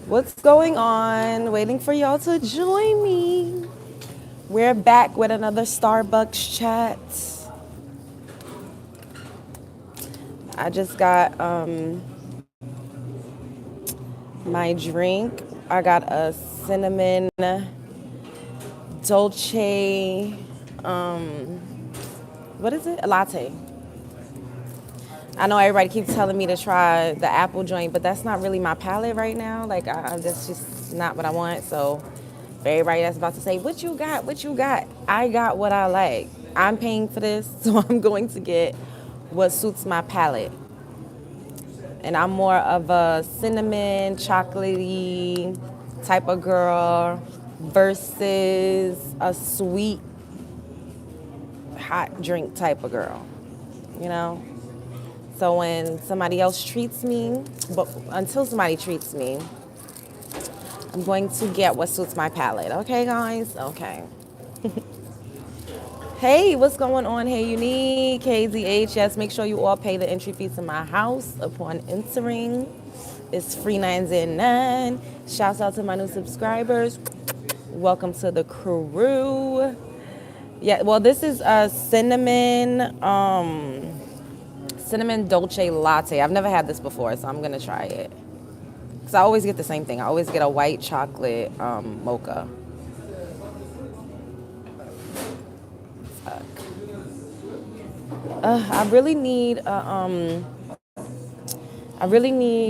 What's going on? Waiting for y'all to join me. We're back with another Starbucks chat. I just got my drink. I got a cinnamon dolce, what is it? A latte. I know everybody keeps telling me to try the apple joint, but that's not really my palate right now. Like, that's just not what I want. So, for everybody that's about to say, what you got? What you got? I got what I like. I'm paying for this, so I'm going to get what suits my palate. And I'm more of a cinnamon, chocolatey type of girl versus a sweet, hot drink type of girl, you know? So when somebody else treats me, but until somebody treats me, I'm going to get what suits my palate. Okay, guys? Okay. Hey, what's going on? Hey, Unique, KZH. Yes, make sure you all pay the entry fee to my house upon entering. It's free 909. Shouts out to my new subscribers. Welcome to the crew. Yeah, well, this is a cinnamon dolce latte. I've never had this before, so I'm gonna try it. Cause I always get the same thing. I always get a white chocolate mocha. Fuck. I really need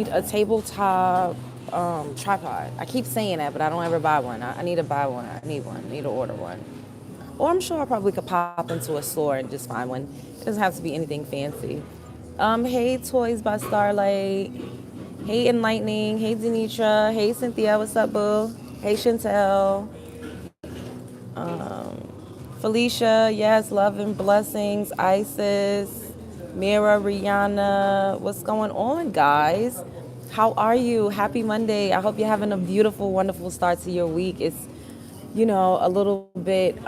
a tabletop tripod. I keep saying that, but I don't ever buy one. I need to buy one. I need one. I need to order one. Or I'm sure I probably could pop into a store and just find one. It doesn't have to be anything fancy. Hey, Toys by Starlight. Hey, Enlightening. Hey, Denitra. Hey, Cynthia. What's up, boo? Hey, Chantel. Felicia. Yes, love and blessings. Isis. Mira, Rihanna. What's going on, guys? How are you? Happy Monday. I hope you're having a beautiful, wonderful start to your week. It's, a little bit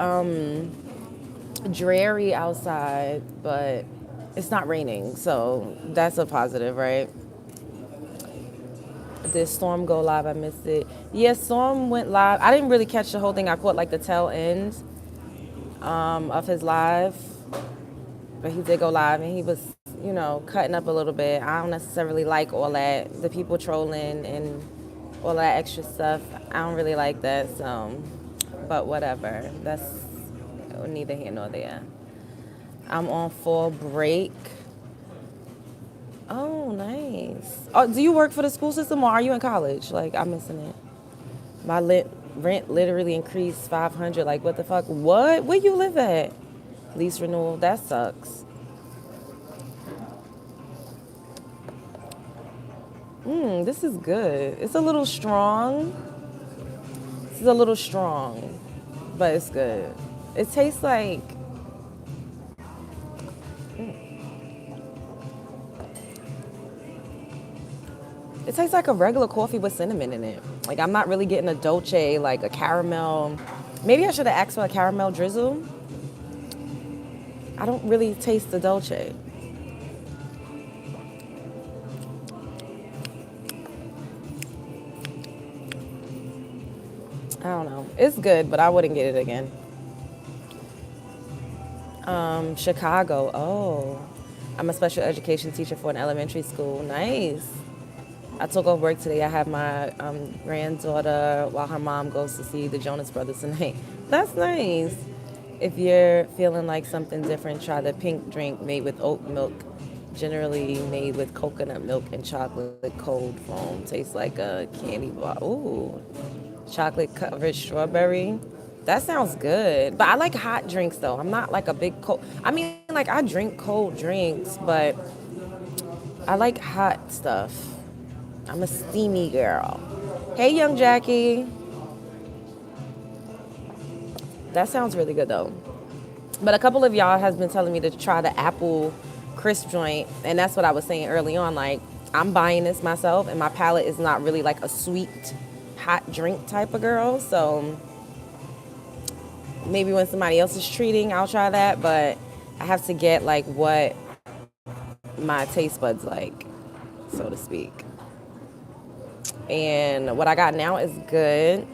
dreary outside, but it's not raining, so that's a positive, right? Did Storm go live? I missed it. Yes, Storm went live. I didn't really catch the whole thing. I caught like the tail end of his live, but he did go live and he was, cutting up a little bit. I don't necessarily like all that, the people trolling and all that extra stuff. I don't really like that, so, but whatever. That's neither here nor there. I'm on fall break. Oh, nice. Oh, do you work for the school system or are you in college? Like, I'm missing it. My rent literally increased 500. Like, what the fuck? What? Where you live at? Lease renewal. That sucks. This is good. It's a little strong. This is a little strong, but it's good. It tastes like it tastes like a regular coffee with cinnamon in it. Like, I'm not really getting a dolce, like a caramel. Maybe I should have asked for a caramel drizzle. I don't really taste the dolce. I don't know. It's good, but I wouldn't get it again. Chicago. Oh, I'm a special education teacher for an elementary school. Nice. I took off work today. I have my granddaughter while her mom goes to see the Jonas Brothers tonight. That's nice. If you're feeling like something different, try the pink drink made with oat milk, generally made with coconut milk and chocolate cold foam. Tastes like a candy bar. Ooh, chocolate covered strawberry. That sounds good. But I like hot drinks though. I'm not like a big cold. I mean, like I drink cold drinks, but I like hot stuff. I'm a steamy girl. Hey, young Jackie. That sounds really good though. But a couple of y'all has been telling me to try the apple crisp joint, and that's what I was saying early on. Like, I'm buying this myself, and my palate is not really like a sweet, hot drink type of girl. So maybe when somebody else is treating, I'll try that. But I have to get like what my taste buds like, so to speak. And what I got now is good.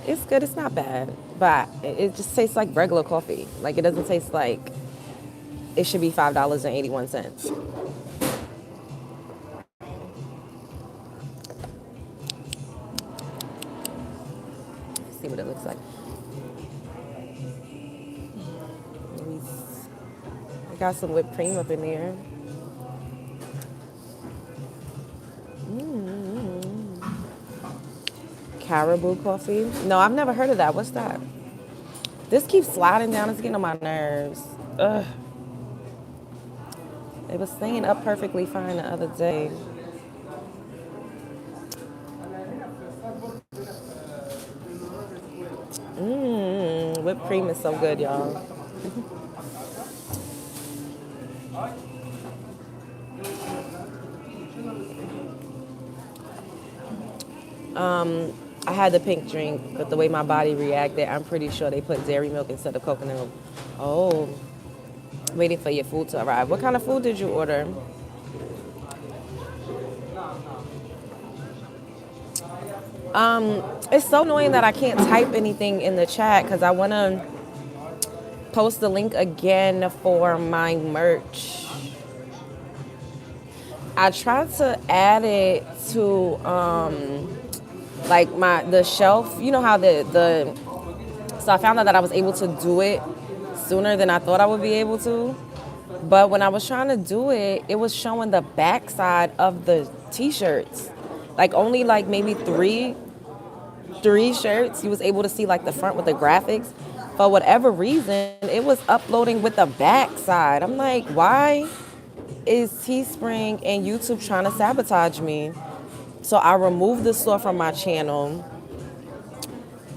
It's good. It's not bad. But it just tastes like regular coffee. Like, it doesn't taste like it should be $5.81. See what it looks like. I got some whipped cream up in there. Caribou coffee. No, I've never heard of that. What's that? This keeps sliding down. It's getting on my nerves. Ugh. It was staying up perfectly fine the other day. Whipped cream is so good, y'all. I had the pink drink, but the way my body reacted, I'm pretty sure they put dairy milk instead of coconut milk. Oh, waiting for your food to arrive. What kind of food did you order? It's so annoying that I can't type anything in the chat because I want to post the link again for my merch. I tried to add it to like the shelf. You know how so I found out that I was able to do it sooner than I thought I would be able to. But when I was trying to do it, it was showing the backside of the t-shirts. Like only like maybe three shirts. You was able to see like the front with the graphics. For whatever reason, it was uploading with the backside. I'm like, why is Teespring and YouTube trying to sabotage me? So I removed the store from my channel,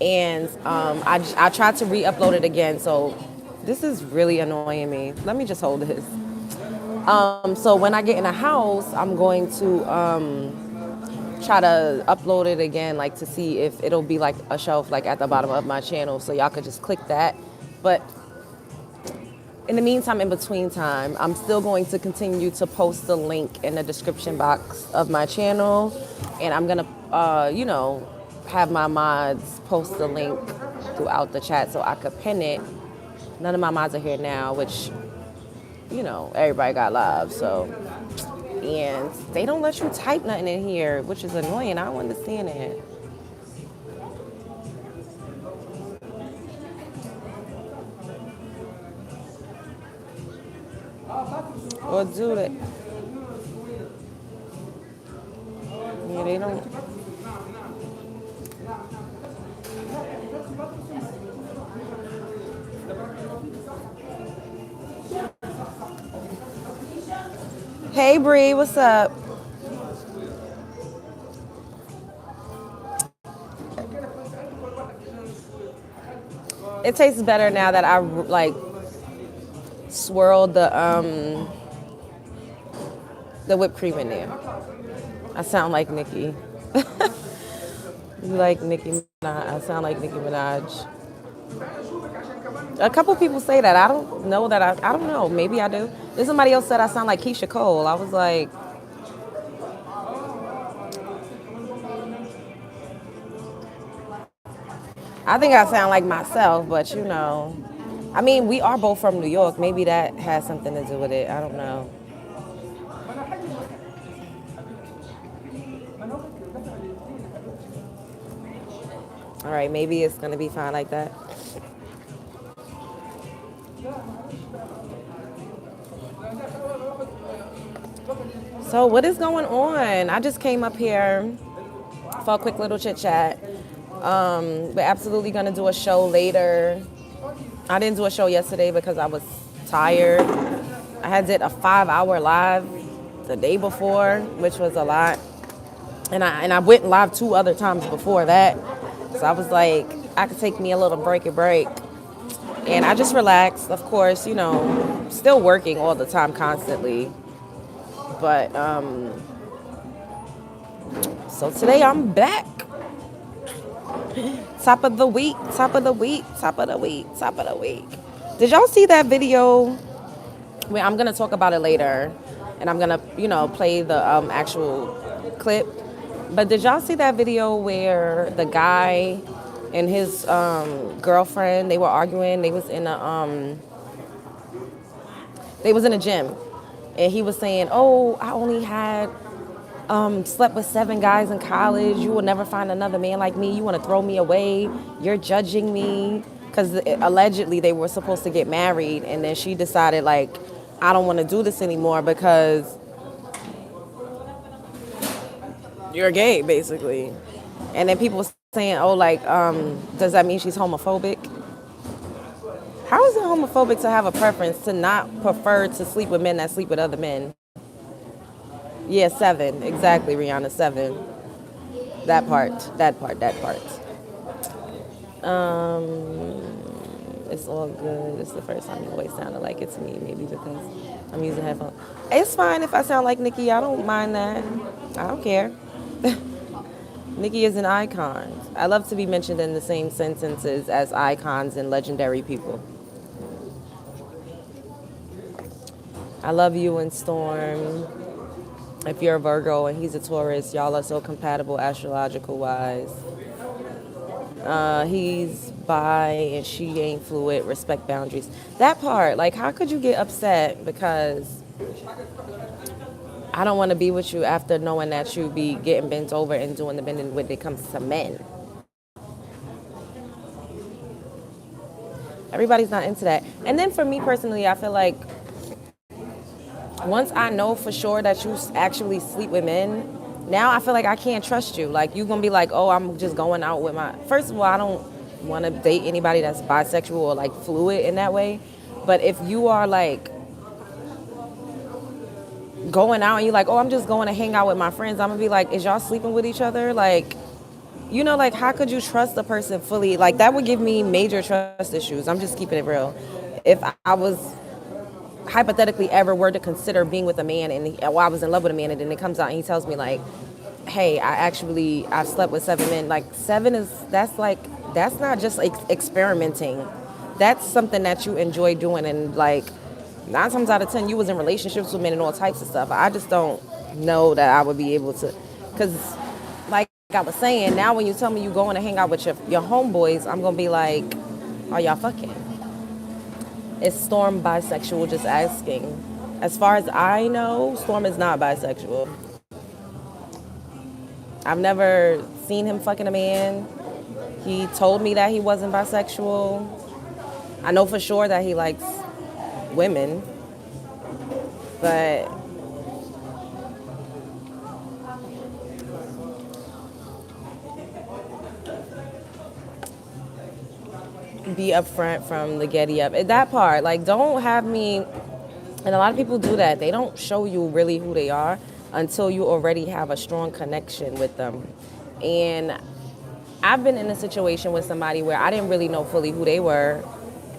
and I tried to re-upload it again. So this is really annoying me. Let me just hold this. So when I get in a house, I'm going to try to upload it again, like to see if it'll be like a shelf like at the bottom of my channel, so y'all could just click that. But in the meantime, in between time, I'm still going to continue to post the link in the description box of my channel, and I'm gonna have my mods post the link throughout the chat so I could pin it. None of my mods are here now, which everybody got live, so. And they don't let you type nothing in here, which is annoying. I don't understand it. Or do it. Yeah, they don't. Hey, Bree, what's up? It tastes better now that I like swirled the whipped cream in there. I sound like Nicki. Like Nicki Minaj. I sound like Nicki Minaj. A couple people say that. I don't know that I don't know. Maybe I do. Then somebody else said I sound like Keisha Cole. I was like, I think I sound like myself, but I mean, we are both from New York. Maybe that has something to do with it. I don't know. All right, maybe it's going to be fine like that. So what is going on? I just came up here for a quick little chit chat. We're absolutely going to do a show later. I didn't do a show yesterday because I was tired. I had did a 5-hour live the day before, which was a lot. And I went live 2 other times before that. So I was like, I could take me a little break. And I just relaxed, of course, still working all the time constantly. But, so today I'm back. Top of the week. Did y'all see that video? I'm going to talk about it later. And I'm going to, play the actual clip. But did y'all see that video where the guy and his girlfriend, they were arguing? They was in a gym, and he was saying, "Oh, I only had slept with 7 guys in college. You will never find another man like me. You want to throw me away. You're judging me." Because allegedly they were supposed to get married, and then she decided, like, I don't want to do this anymore because you're gay, basically. And then people were saying, oh, like, does that mean she's homophobic? How is it homophobic to have a preference to not prefer to sleep with men that sleep with other men? Yeah, 7. Exactly, Rihanna, 7. That part. It's all good. It's the first time your voice sounded like it to me, maybe because I'm using headphones. It's fine if I sound like Nicki. I don't mind that. I don't care. Nicki is an icon. I love to be mentioned in the same sentences as icons and legendary people. I love you and Storm. If you're a Virgo and he's a Taurus, y'all are so compatible astrological wise. He's bi and she ain't fluid. Respect boundaries. That part, like, how could you get upset because I don't want to be with you after knowing that you be getting bent over and doing the bending when it comes to men? Everybody's not into that. And then for me personally, I feel like once I know for sure that you actually sleep with men, now I feel like I can't trust you. Like, you're going to be like, oh, I'm just going out with my... First of all, I don't want to date anybody that's bisexual or, like, fluid in that way. But if you are, like, going out and you're like, oh, I'm just going to hang out with my friends, I'm going to be like, is y'all sleeping with each other? Like, you know, like, how could you trust a person fully? Like, that would give me major trust issues. I'm just keeping it real. If I was... hypothetically ever were to consider being with a man and I was in love with a man and then it comes out and he tells me like, hey, I've slept with 7 men. Like 7 that's not just like experimenting. That's something that you enjoy doing, and like 9 times out of 10 you was in relationships with men and all types of stuff. I just don't know that I would be able to, because like I was saying, now when you tell me you going to hang out with your homeboys, I'm gonna be like, are y'all fucking? Is Storm bisexual? Just asking. As far as I know, Storm is not bisexual. I've never seen him fucking a man. He told me that he wasn't bisexual. I know for sure that he likes women. But be upfront from the getty up. That part, like, don't have me, and a lot of people do that. They don't show you really who they are until you already have a strong connection with them. And I've been in a situation with somebody where I didn't really know fully who they were,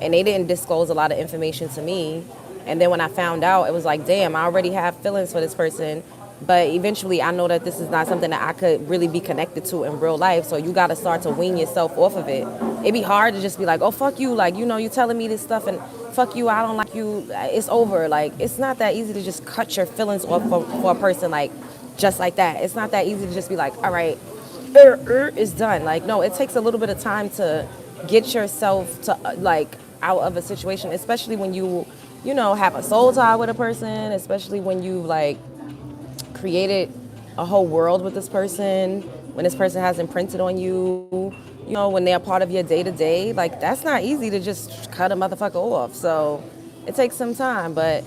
and they didn't disclose a lot of information to me. And then when I found out, it was like, damn, I already have feelings for this person. But eventually I know that this is not something that I could really be connected to in real life. So you got to start to wean yourself off of it. It'd be hard to just be like, oh, fuck you. Like, you know, you telling me this stuff and fuck you, I don't like you. It's over. Like, it's not that easy to just cut your feelings off for a person, like, just like that. It's not that easy to just be like, all right, it's done. Like, no, it takes a little bit of time to get yourself to, like, out of a situation, especially when you know, have a soul tie with a person, especially when you, like, created a whole world with this person, when this person has imprinted on you, you know, when they're part of your day-to-day. Like, that's not easy to just cut a motherfucker off. So it takes some time, but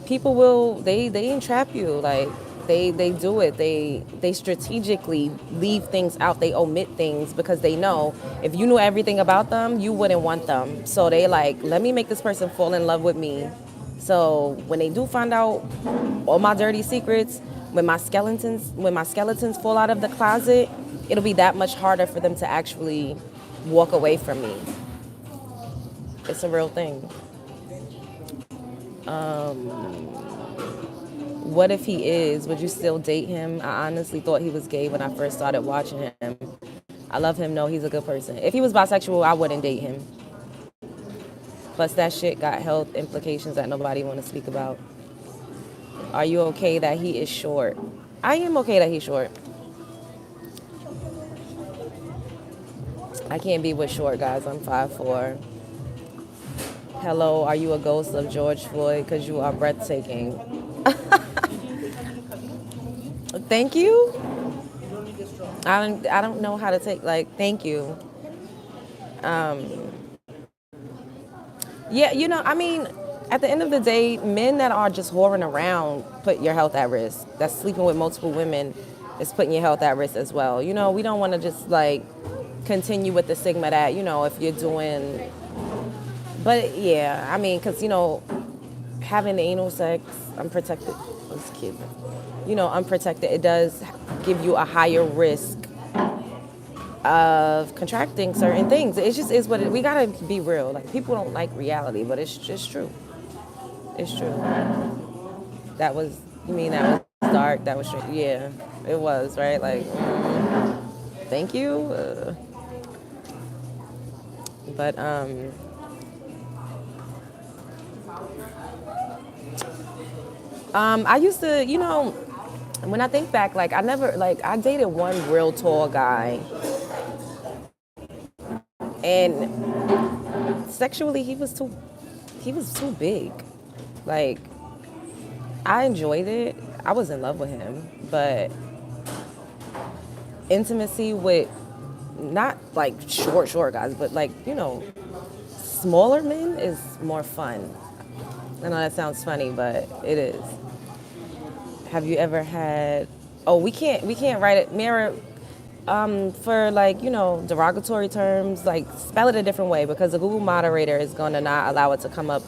people will, they entrap you. Like, they do it. They strategically leave things out. They omit things because they know if you knew everything about them, you wouldn't want them. So they like, let me make this person fall in love with me. So when they do find out all my dirty secrets, when my skeletons fall out of the closet, it'll be that much harder for them to actually walk away from me. It's a real thing. What if he is? Would you still date him? I honestly thought he was gay when I first started watching him. I love him. No, he's a good person. If he was bisexual, I wouldn't date him. Plus, that shit got health implications that nobody want to speak about. Are you okay that he is short? I am okay that he's short. I can't be with short guys. I'm 5'4". Hello, are you a ghost of George Floyd? Because you are breathtaking. Thank you. I don't know how to take, like, thank you. Yeah, I mean, at the end of the day, men that are just whoring around put your health at risk. That's sleeping with multiple women is putting your health at risk as well. We don't want to just like continue with the stigma that, if you're doing, but yeah, I mean, because, having anal sex, unprotected, this kid, unprotected, it does give you a higher risk of contracting certain things. It just is what we gotta be real. Like, people don't like reality, but it's just true. It's true. That was, you mean that was dark? That was true. Yeah, it was, right? Like, thank you. But I used to, when I think back, like, I dated one real tall guy, and sexually he was too big. Like, I enjoyed it. I was in love with him, but intimacy with not like short guys, but like, smaller men is more fun. I know that sounds funny, but it is. Have you ever had? Oh, we can't write it, mirror. For, like, derogatory terms, like, spell it a different way, because the Google moderator is going to not allow it to come up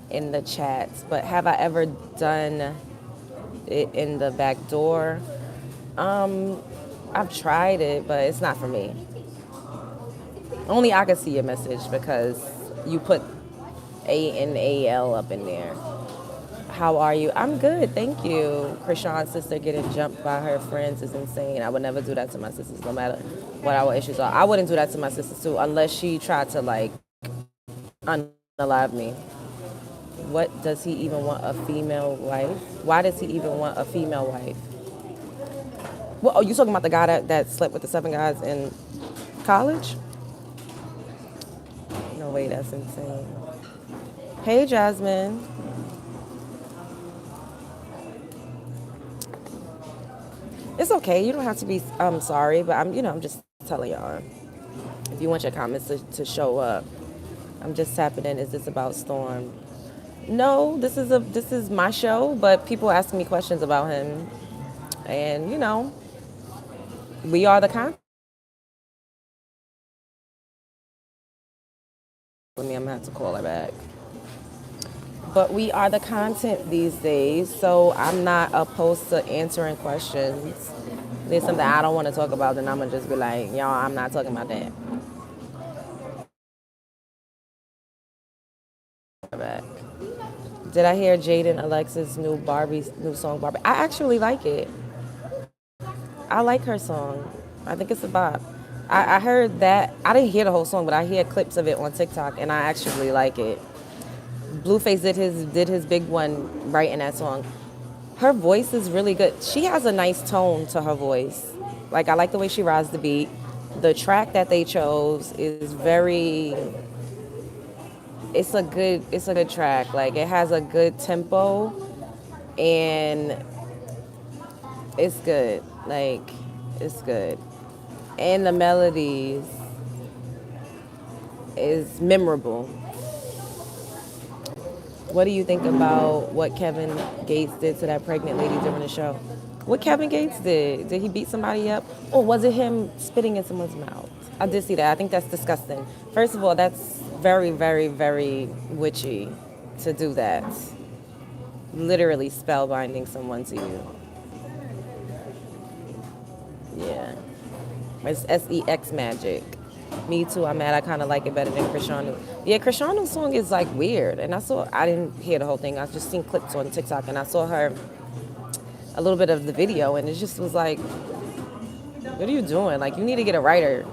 in the chats. But have I ever done it in the back door? I've tried it, but it's not for me. Only I can see your message because you put ANAL up in there. How are you? I'm good, thank you. Krishan's sister getting jumped by her friends is insane. I would never do that to my sisters, no matter what our issues are. I wouldn't do that to my sisters too, unless she tried to, like, unalive me. What does he even want a female wife? Why does he even want a female wife? Well, oh, you talking about the guy that slept with the 7 guys in college? No way, that's insane. Hey, Jasmine. It's okay. You don't have to be sorry, but I'm just telling y'all. If you want your comments to show up, I'm just tapping in. Is this about Storm? No, this is my show, but people asking me questions about him, and we are the content. I'm gonna have to call her back. But we are the content these days, so I'm not opposed to answering questions. If there's something I don't want to talk about, then I'm gonna just be like, y'all, I'm not talking about that. Back. Did I hear Jaden Alexa's new song Barbie? I actually like it. I like her song. I think it's a bop. I heard that. I didn't hear the whole song, but I hear clips of it on TikTok, and I actually like it. Blueface did his big one right in that song. Her voice is really good. She has a nice tone to her voice. Like, I like the way she rides the beat. The track that they chose is very. It's a good track. Like, it has a good tempo, and it's good. Like, it's good. And the melodies is memorable. What do you think about what Kevin Gates did to that pregnant lady during the show? What Kevin Gates did? Did he beat somebody up? Or was it him spitting in someone's mouth? I did see that. I think that's disgusting. First of all, that's very, very, very witchy to do that. Literally spellbinding someone to you. Yeah. It's sex magic. Me too. I'm mad. I kind of like it better than Krishanu. Yeah, Krishnanu's song is like weird, and I didn't hear the whole thing. I just seen clips on TikTok, and I saw a little bit of the video, and it just was like, what are you doing? Like, you need to get a writer.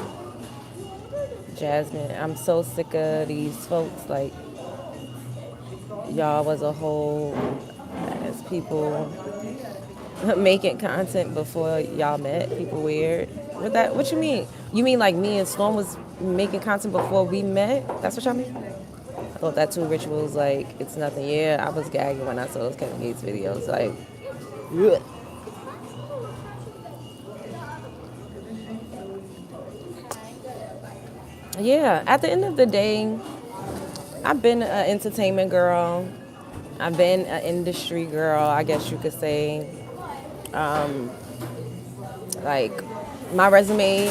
Jasmine, I'm so sick of these folks. Like, y'all was a whole as people. Making content before y'all met? People weird. What you mean? You mean like me and Storm was making content before we met? That's what y'all mean? I thought that two rituals like it's nothing. Yeah, I was gagging when I saw those Kevin Gates videos. Like, ugh. Yeah. At the end of the day, I've been an entertainment girl. I've been an industry girl, I guess you could say. Like my resume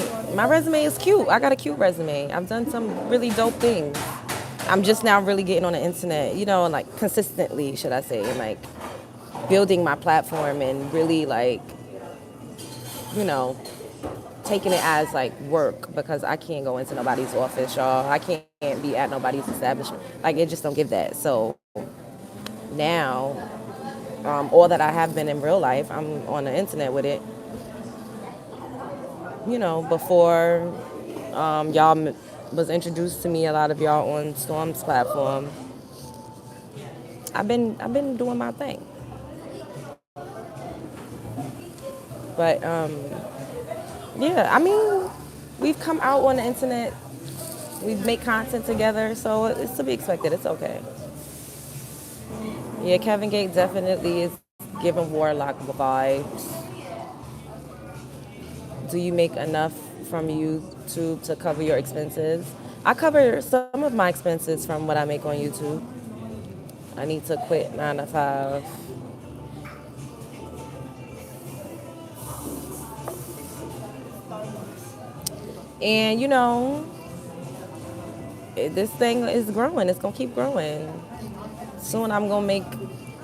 is cute. I got a cute resume. I've done some really dope things. I'm just now really getting on the internet, and like consistently, should I say, and like building my platform and really like, you know, taking it as like work because I can't go into nobody's office, y'all. I can't be at nobody's establishment. Like it just don't give that. So now, all that I have been in real life, I'm on the internet with it. Before y'all was introduced to me, a lot of y'all on Storm's platform. I've been doing my thing, but yeah, I mean, we've come out on the internet, we've made content together, so it's to be expected. It's okay. Yeah, Kevin Gates definitely is giving warlock vibes. Do you make enough from YouTube to cover your expenses? I cover some of my expenses from what I make on YouTube. I need to quit 9 to 5. And this thing is growing. It's going to keep growing. Soon I'm going to make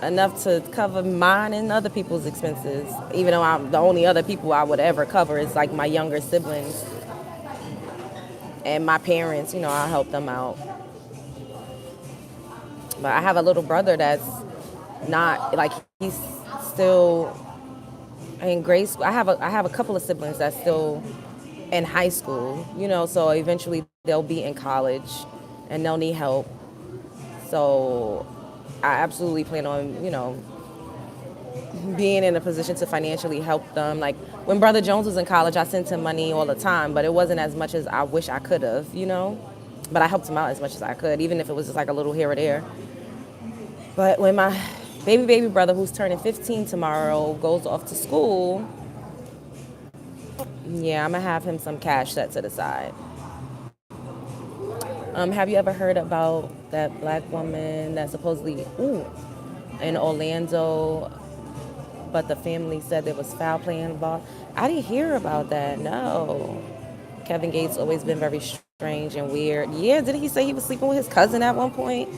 enough to cover mine and other people's expenses. Even though the only other people I would ever cover is like my younger siblings and my parents. I help them out. But I have a little brother that's not like he's still in grade school. I have a couple of siblings that's still in high school. So eventually they'll be in college and they'll need help. So I absolutely plan on being in a position to financially help them. Like when Brother Jones was in college, I sent him money all the time, but it wasn't as much as I wish I could have. But I helped him out as much as I could, even if it was just like a little here or there. But when my baby brother, who's turning 15 tomorrow, goes off to school, yeah, I'm gonna have him some cash set to the side. Have you ever heard about that black woman that supposedly, in Orlando, but the family said there was foul play involved? I didn't hear about that, no. Kevin Gates always been very strange and weird. Yeah, didn't he say he was sleeping with his cousin at one point?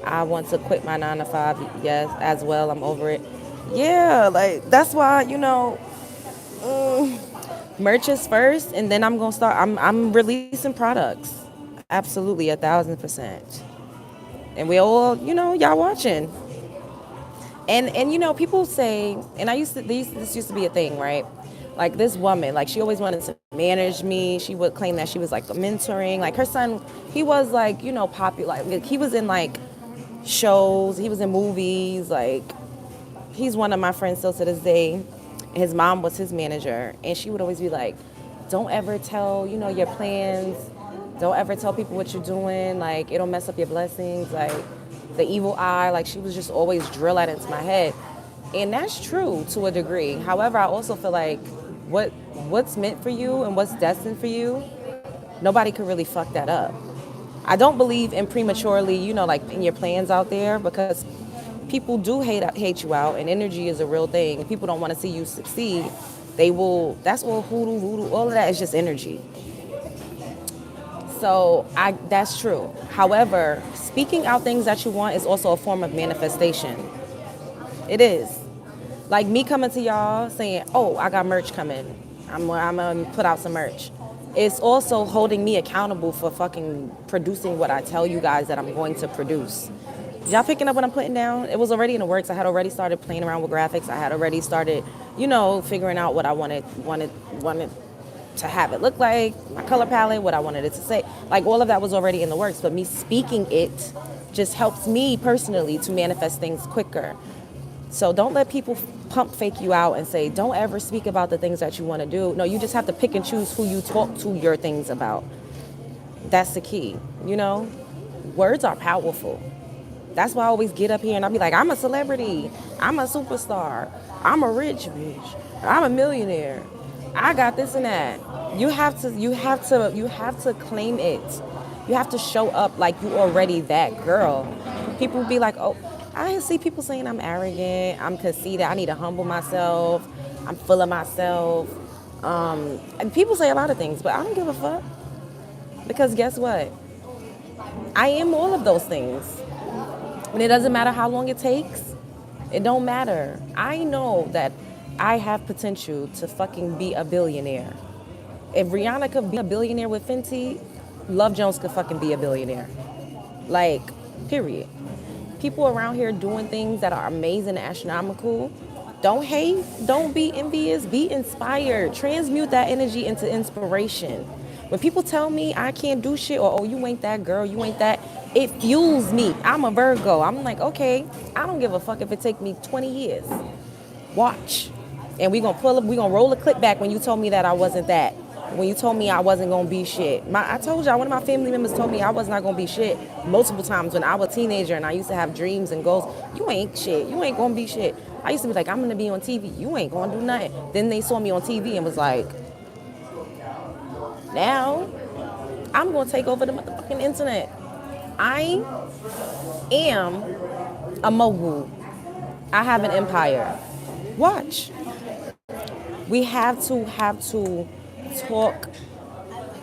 I want to quit my 9 to 5, yes, as well. I'm over it. Yeah, like, that's why, merch is first, and then I'm gonna start. I'm releasing products, absolutely 1,000%. And we all, y'all watching. And people say, and this used to be a thing, right? Like this woman, like she always wanted to manage me. She would claim that she was like mentoring. Like her son, he was like popular. Like, he was in like shows. He was in movies. Like he's one of my friends still to this day. His mom was his manager, and she would always be like, don't ever tell, your plans. Don't ever tell people what you're doing. Like, it'll mess up your blessings. Like, the evil eye. Like, she was just always drill that into my head. And that's true to a degree. However, I also feel like what's meant for you and what's destined for you, nobody could really fuck that up. I don't believe in prematurely, like, putting your plans out there because people do hate you out, and energy is a real thing. If people don't want to see you succeed, they will. That's all hoodoo, voodoo. All of that is just energy. So that's true. However, speaking out things that you want is also a form of manifestation. It is. Like me coming to y'all saying, "Oh, I got merch coming. I'm gonna put out some merch." It's also holding me accountable for fucking producing what I tell you guys that I'm going to produce. Y'all picking up what I'm putting down? It was already in the works. I had already started playing around with graphics. I had already started, figuring out what I wanted to have it look like, my color palette, what I wanted it to say. Like all of that was already in the works, but me speaking it just helps me personally to manifest things quicker. So don't let people pump fake you out and say, don't ever speak about the things that you want to do. No, you just have to pick and choose who you talk to your things about. That's the key, you know? Words are powerful. That's why I always get up here and I'll be like, I'm a celebrity. I'm a superstar. I'm a rich bitch. I'm a millionaire. I got this and that. You have to claim it. You have to show up like you already that girl. People be like, oh, I see people saying I'm arrogant, I'm conceited, I need to humble myself, I'm full of myself. And people say a lot of things, but I don't give a fuck. Because guess what? I am all of those things. And it doesn't matter how long it takes. It don't matter. I know that I have potential to fucking be a billionaire. If Rihanna could be a billionaire with Fenty, Love Jones could fucking be a billionaire. Like, period. People around here doing things that are amazing and astronomical. Don't hate. Don't be envious. Be inspired. Transmute that energy into inspiration. When people tell me I can't do shit or, oh, you ain't that girl, you ain't that, it fuels me. I'm a Virgo. I'm like, okay, I don't give a fuck if it take me 20 years. Watch. And we gonna roll the clip back when you told me that I wasn't that. When you told me I wasn't gonna be shit. I told y'all, one of my family members told me I was not gonna be shit multiple times when I was a teenager and I used to have dreams and goals. You ain't shit. You ain't gonna be shit. I used to be like, I'm gonna be on TV. You ain't gonna do nothing. Then they saw me on TV and was like, now I'm gonna take over the motherfucking internet. I am a mogul. I have an empire. Watch. We have to talk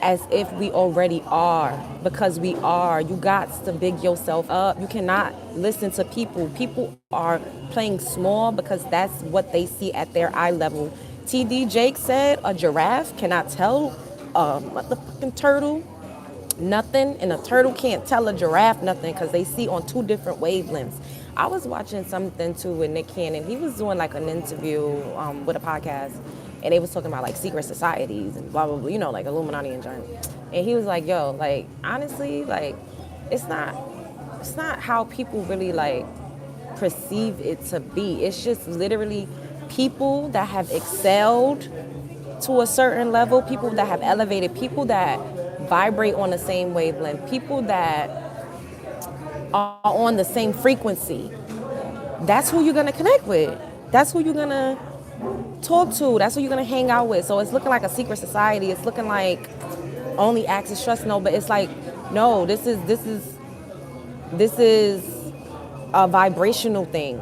as if we already are, because we are. You got to big yourself up. You cannot listen to people. People are playing small because that's what they see at their eye level. TD Jake said a giraffe cannot tell a motherfucking turtle nothing, and a turtle can't tell a giraffe nothing because they see on two different wavelengths. I was watching something too with Nick Cannon. He was doing like an interview with a podcast, and they was talking about like secret societies and blah blah blah, you know, like Illuminati and giant. And he was like, yo, like honestly, like it's not how people really like perceive it to be. It's just literally people that have excelled to a certain level, people that have elevated, people that vibrate on the same wavelength, people that are on the same frequency. That's who you're gonna connect with. That's who you're gonna talk to. That's who you're gonna hang out with. So it's looking like a secret society. It's looking like only access trust. No, but it's like, no, this is a vibrational thing.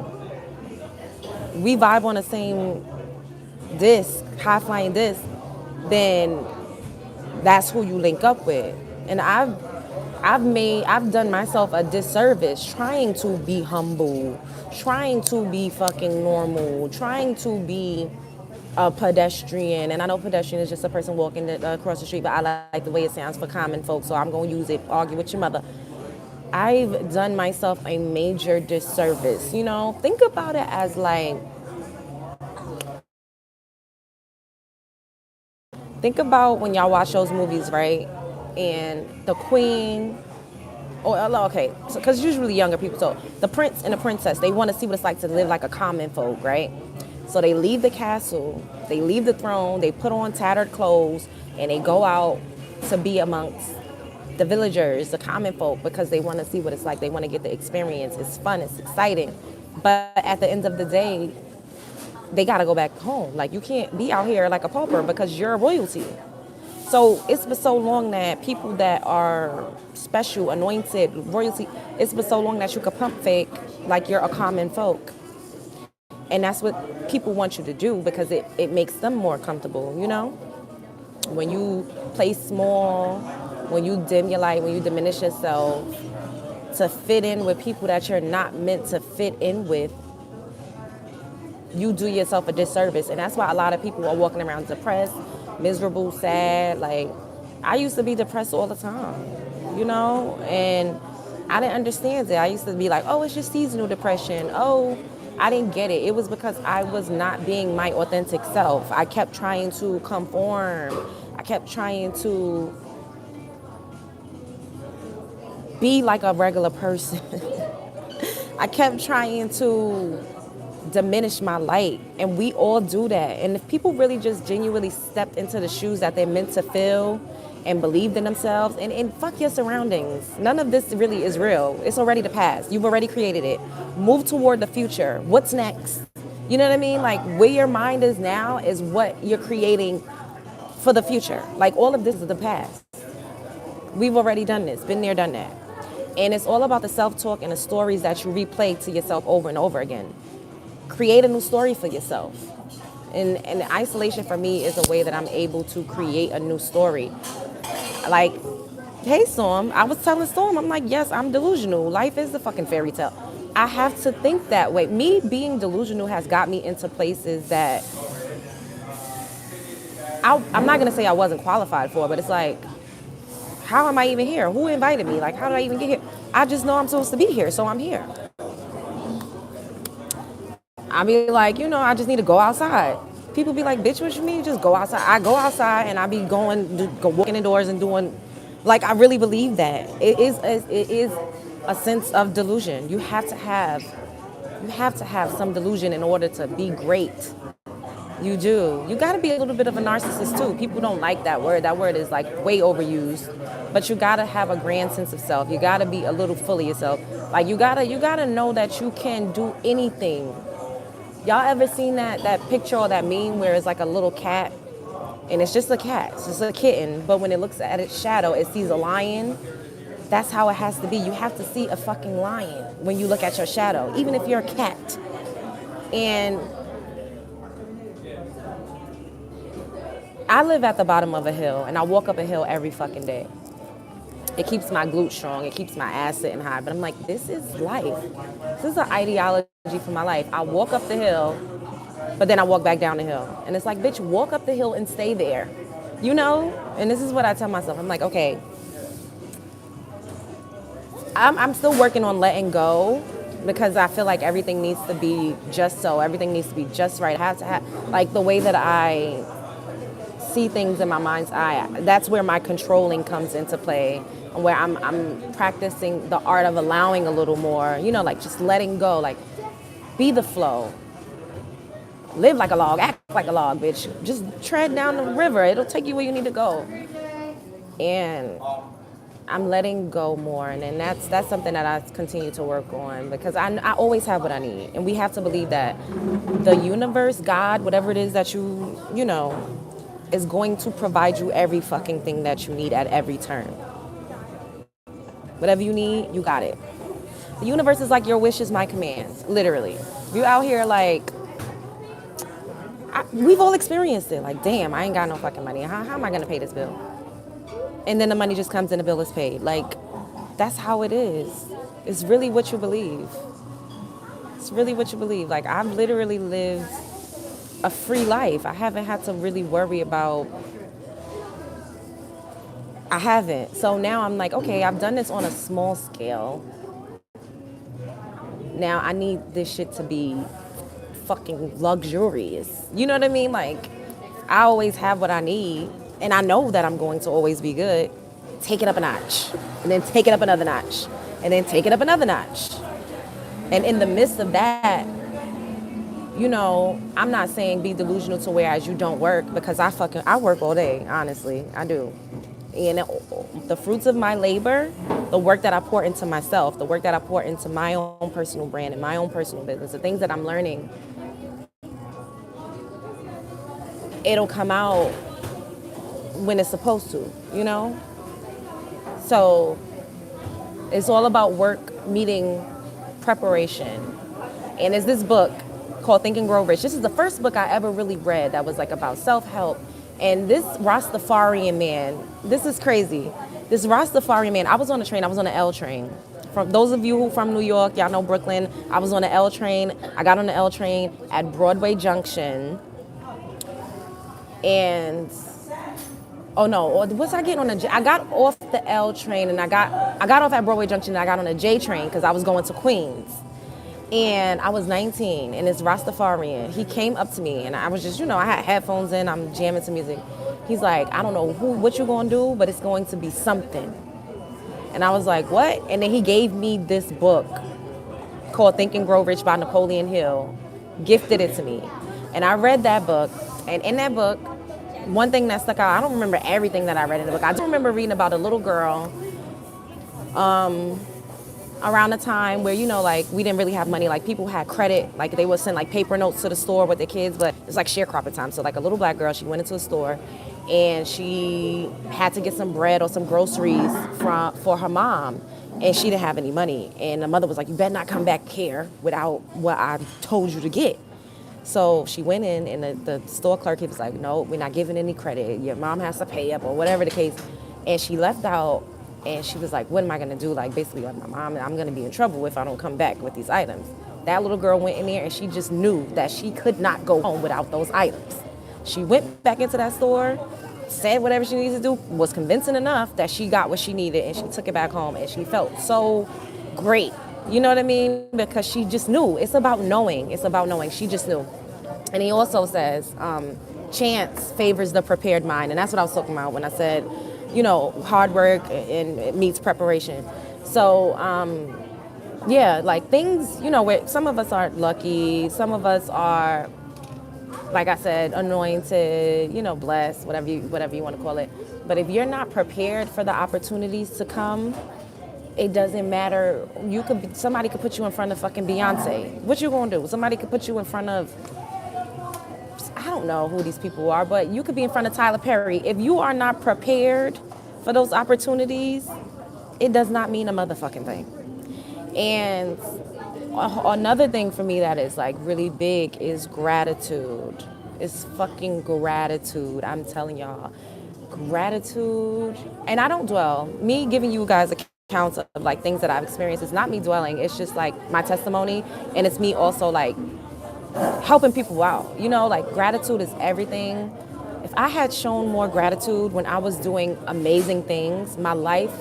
We vibe on the same disc, high flying disc, then that's who you link up with. And I've done myself a disservice trying to be humble, trying to be fucking normal, trying to be a pedestrian. And I know pedestrian is just a person walking across the street, but I like the way it sounds for common folks, so I'm going to use it. Argue with your mother. I've done myself a major disservice. You know, think about it as like, think about when y'all watch those movies, right? And the queen, okay, so because usually younger people, so the prince and the princess, they want to see what it's like to live like a common folk, right? So they leave the castle, they leave the throne, they put on tattered clothes, and they go out to be amongst the villagers, the common folk, because they want to see what it's like. They want to get the experience. It's fun, it's exciting. But at the end of the day, they got to go back home. Like, you can't be out here like a pauper because you're royalty. So it's been so long that people that are special, anointed, royalty, it's been so long that you could pump fake like you're a common folk. And that's what people want you to do because it makes them more comfortable, you know? When you play small, when you dim your light, when you diminish yourself to fit in with people that you're not meant to fit in with, you do yourself a disservice. And that's why a lot of people are walking around depressed, miserable, sad. Like, I used to be depressed all the time, you know? And I didn't understand it. I used to be like, oh, it's just seasonal depression. Oh, I didn't get it. It was because I was not being my authentic self. I kept trying to conform. I kept trying to be like a regular person. I kept trying to diminish my light. And we all do that. And if people really just genuinely stepped into the shoes that they're meant to fill and believed in themselves, and fuck your surroundings. None of this really is real. It's already the past. You've already created it. Move toward the future. What's next? You know what I mean? Like, where your mind is now is what you're creating for the future. Like, all of this is the past. We've already done this, been there, done that. And it's all about the self-talk and the stories that you replay to yourself over and over again. Create a new story for yourself. And isolation for me is a way that I'm able to create a new story. Like, hey, Storm, I was telling Storm, I'm like, yes, I'm delusional. Life is a fucking fairy tale. I have to think that way. Me being delusional has got me into places that I'm not going to say I wasn't qualified for, but it's like, how am I even here? Who invited me? Like, how did I even get here? I just know I'm supposed to be here, so I'm here. I be like, I just need to go outside. People be like, bitch, what you mean? Just go outside. I go outside and I be walking indoors and doing, like, I really believe that. It is a sense of delusion. You have to have some delusion in order to be great. You do. You got to be a little bit of a narcissist too. People don't like that word. That word is like way overused. But you got to have a grand sense of self. You got to be a little full of yourself. Like, you got to know that you can do anything. Y'all ever seen that picture or that meme where it's like a little cat and it's just a cat, it's just a kitten, but when it looks at its shadow, it sees a lion? That's how it has to be. You have to see a fucking lion when you look at your shadow, even if you're a cat. And I live at the bottom of a hill, and I walk up a hill every fucking day. It keeps my glutes strong. It keeps my ass sitting high. But I'm like, this is life. This is an ideology for my life. I walk up the hill, but then I walk back down the hill. And it's like, bitch, walk up the hill and stay there. And this is what I tell myself. I'm like, okay, I'm still working on letting go because I feel like everything needs to be just so. Everything needs to be just right. I have to have, like, the way that I see things in my mind's eye, that's where my controlling comes into play, where I'm practicing the art of allowing a little more, like just letting go, like be the flow. Live like a log, act like a log, bitch. Just tread down the river. It'll take you where you need to go. And I'm letting go more, and then that's something that I continue to work on because I always have what I need. And we have to believe that the universe, God, whatever it is that you is going to provide you every fucking thing that you need at every turn. Whatever you need, you got it. The universe is like, your wish is my command, literally. You out here like, we've all experienced it. Like, damn, I ain't got no fucking money. How am I going to pay this bill? And then the money just comes and the bill is paid. Like, that's how it is. It's really what you believe. It's really what you believe. Like, I've literally lived a free life. I haven't had to really worry about, I haven't. So now I'm like, okay, I've done this on a small scale. Now I need this shit to be fucking luxurious. You know what I mean? Like, I always have what I need, and I know that I'm going to always be good. Take it up a notch, and then take it up another notch, and then take it up another notch. And in the midst of that, I'm not saying be delusional to whereas you don't work, because I work all day, honestly, I do. And the fruits of my labor, the work that I pour into myself, the work that I pour into my own personal brand and my own personal business, the things that I'm learning, it'll come out when it's supposed to, So it's all about work meeting preparation. And there's this book called Think and Grow Rich. This is the first book I ever really read that was like about self-help. And this Rastafarian man, this is crazy. This Rastafarian man, I was on the L train. From those of you who from New York, y'all know Brooklyn, I was on the L train. I got on the L train at Broadway Junction. And, oh no, what's I getting on the I got off the L train and I got off at Broadway Junction and I got on a J train because I was going to Queens. And I was 19, and this Rastafarian, he came up to me, and I was just, I had headphones in, I'm jamming to music. He's like, I don't know what you're going to do, but it's going to be something. And I was like, what? And then he gave me this book called Think and Grow Rich by Napoleon Hill. gifted it to me. And I read that book, and in that book, one thing that stuck out, I don't remember everything that I read in the book. I do remember reading about a little girl around the time where, like, we didn't really have money. Like, people had credit. Like, they would send, like, paper notes to the store with their kids, but it's like sharecropping time. So, like, a little black girl, she went into a store, and she had to get some bread or some groceries for her mom, and she didn't have any money. And the mother was like, you better not come back here without what I told you to get. So she went in, and the store clerk, he was like, no, we're not giving any credit. Your mom has to pay up, or whatever the case. And she left out, and she was like, what am I going to do? Like, basically, like, my mom, I'm going to be in trouble if I don't come back with these items. That little girl went in there, and she just knew that she could not go home without those items. She went back into that store, said whatever she needed to do, was convincing enough that she got what she needed, and she took it back home, and she felt so great. You know what I mean? Because she just knew. It's about knowing. It's about knowing. She just knew. And he also says, chance favors the prepared mind. And that's what I was talking about when I said, hard work and it meets preparation. So, like things, where some of us are lucky, some of us are, like I said, anointed, blessed, whatever you want to call it. But if you're not prepared for the opportunities to come, it doesn't matter. Somebody could put you in front of fucking Beyonce. What you gonna do? Somebody could put you in front of, I don't know who these people are, but you could be in front of Tyler Perry. If you are not prepared for those opportunities, it does not mean a motherfucking thing. And another thing for me that is like really big is gratitude. It's fucking gratitude. I'm telling y'all, gratitude. And I don't dwell. Me giving you guys accounts of like things that I've experienced is not me dwelling. It's just like my testimony, and it's me also like helping people out. Like gratitude is everything. If I had shown more gratitude when I was doing amazing things, my life,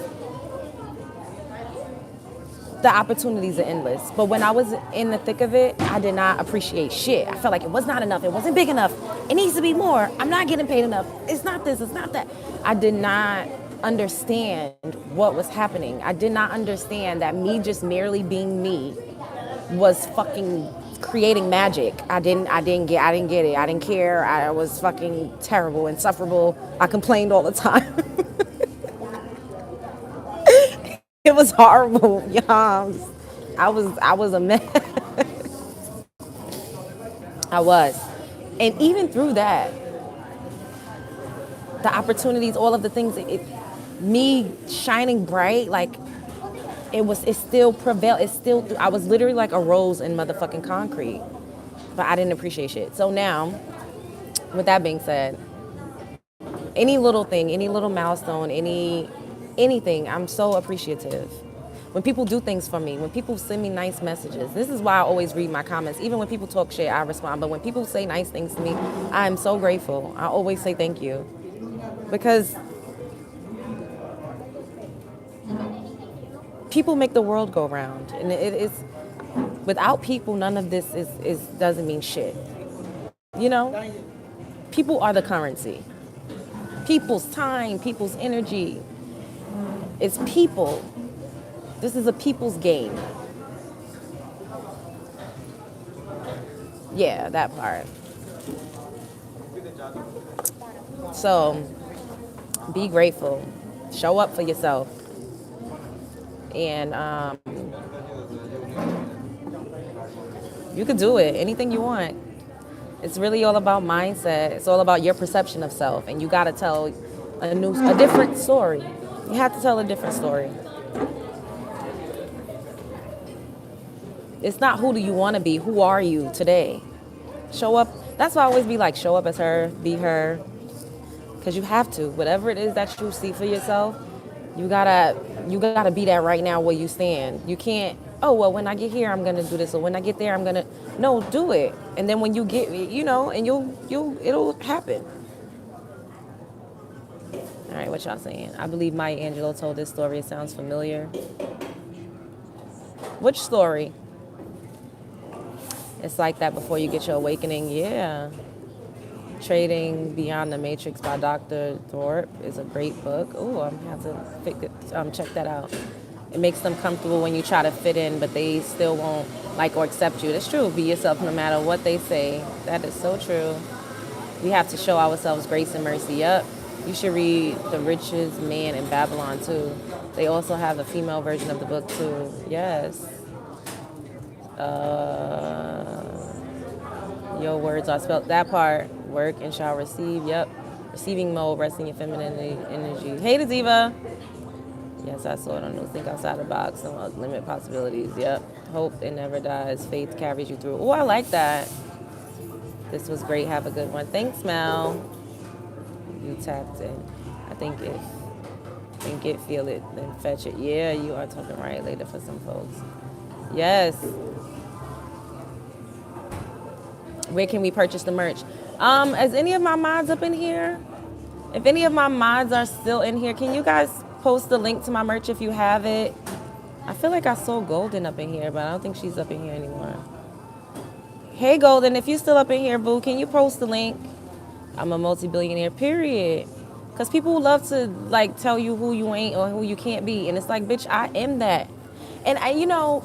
the opportunities are endless. But when I was in the thick of it, I did not appreciate shit. I felt like it was not enough. It wasn't big enough. It needs to be more. I'm not getting paid enough. It's not this. It's not that. I did not understand what was happening. I did not understand that me just merely being me was fucking creating magic. I didn't get it. I didn't care. I was fucking terrible, insufferable. I complained all the time. It was horrible, y'all. I was a mess. I was. And even through that, the opportunities, all of the things, me shining bright, like it still prevailed. I was literally like a rose in motherfucking concrete, but I didn't appreciate shit. So now, with that being said, any little thing, any little milestone, anything, I'm so appreciative. When people do things for me, when people send me nice messages, this is why I always read my comments. Even when people talk shit, I respond. But when people say nice things to me, I'm so grateful. I always say thank you. Because people make the world go round. And without people, none of this doesn't mean shit. People are the currency. People's time, people's energy. It's people. This is a people's game. Yeah, that part. So, be grateful. Show up for yourself. And you can do it. Anything you want. It's really all about mindset. It's all about your perception of self. And you got to tell a different story. You have to tell a different story. It's not who do you want to be. Who are you today? Show up. That's why I always be like, show up as her, be her. Because you have to. Whatever it is that you see for yourself, you gotta be that right now where you stand. You can't, oh, well, when I get here, I'm going to do this. Or when I get there, I'm going to, no, do it. And then when you get, and it'll happen. All right, what y'all saying? I believe Maya Angelou told this story. It sounds familiar. Which story? It's like that before you get your awakening. Yeah. Trading Beyond the Matrix by Dr. Thorpe is a great book. Oh, I'm going to have to check that out. It makes them comfortable when you try to fit in, but they still won't like or accept you. That's true. Be yourself no matter what they say. That is so true. We have to show ourselves grace and mercy. Yep. You should read The Richest Man in Babylon too. They also have a female version of the book too. Yes. Your words are spelled. That part. Work and shall receive. Yep. Receiving mode, resting your feminine energy. Hey, the diva. Yes, I saw it on News. Think outside the box and limit possibilities. Yep. Hope it never dies. Faith carries you through. Oh, I like that. This was great. Have a good one. Thanks, Mel. You tapped in. I think it, feel it, then fetch it. Yeah, you are talking right later for some folks. Yes. Where can we purchase the merch? Is any of my mods up in here? If any of my mods are still in here, can you guys post the link to my merch if you have it? I feel like I saw Golden up in here, but I don't think she's up in here anymore. Hey, Golden, if you're still up in here, boo, can you post the link? I'm a multi-billionaire, period. Because people love to, like, tell you who you ain't or who you can't be. And it's like, bitch, I am that. And,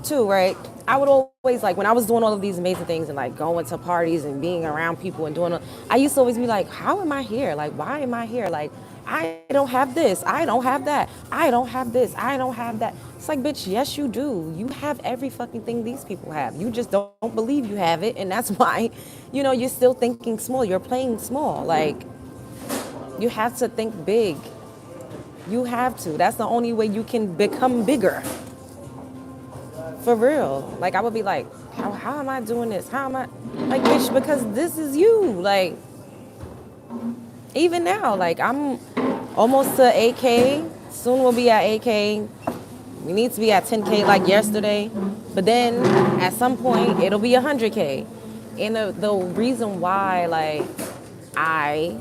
too, right? I would always, like, when I was doing all of these amazing things and, like, going to parties and being around people and doing I used to always be like, how am I here? Like, why am I here? Like, I don't have this. I don't have that. I don't have this. I don't have that. It's like, bitch, yes, you do. You have every fucking thing these people have. You just don't believe you have it. And that's why, you're still thinking small. You're playing small. Like, you have to think big. You have to. That's the only way you can become bigger. For real. Like, I would be like, how am I doing this? How am I? Like, bitch, because this is you. Like, even now, like, I'm almost to 8K. Soon we'll be at 8K. We need to be at 10K like yesterday. But then at some point, it'll be 100K. And the reason why, like, I,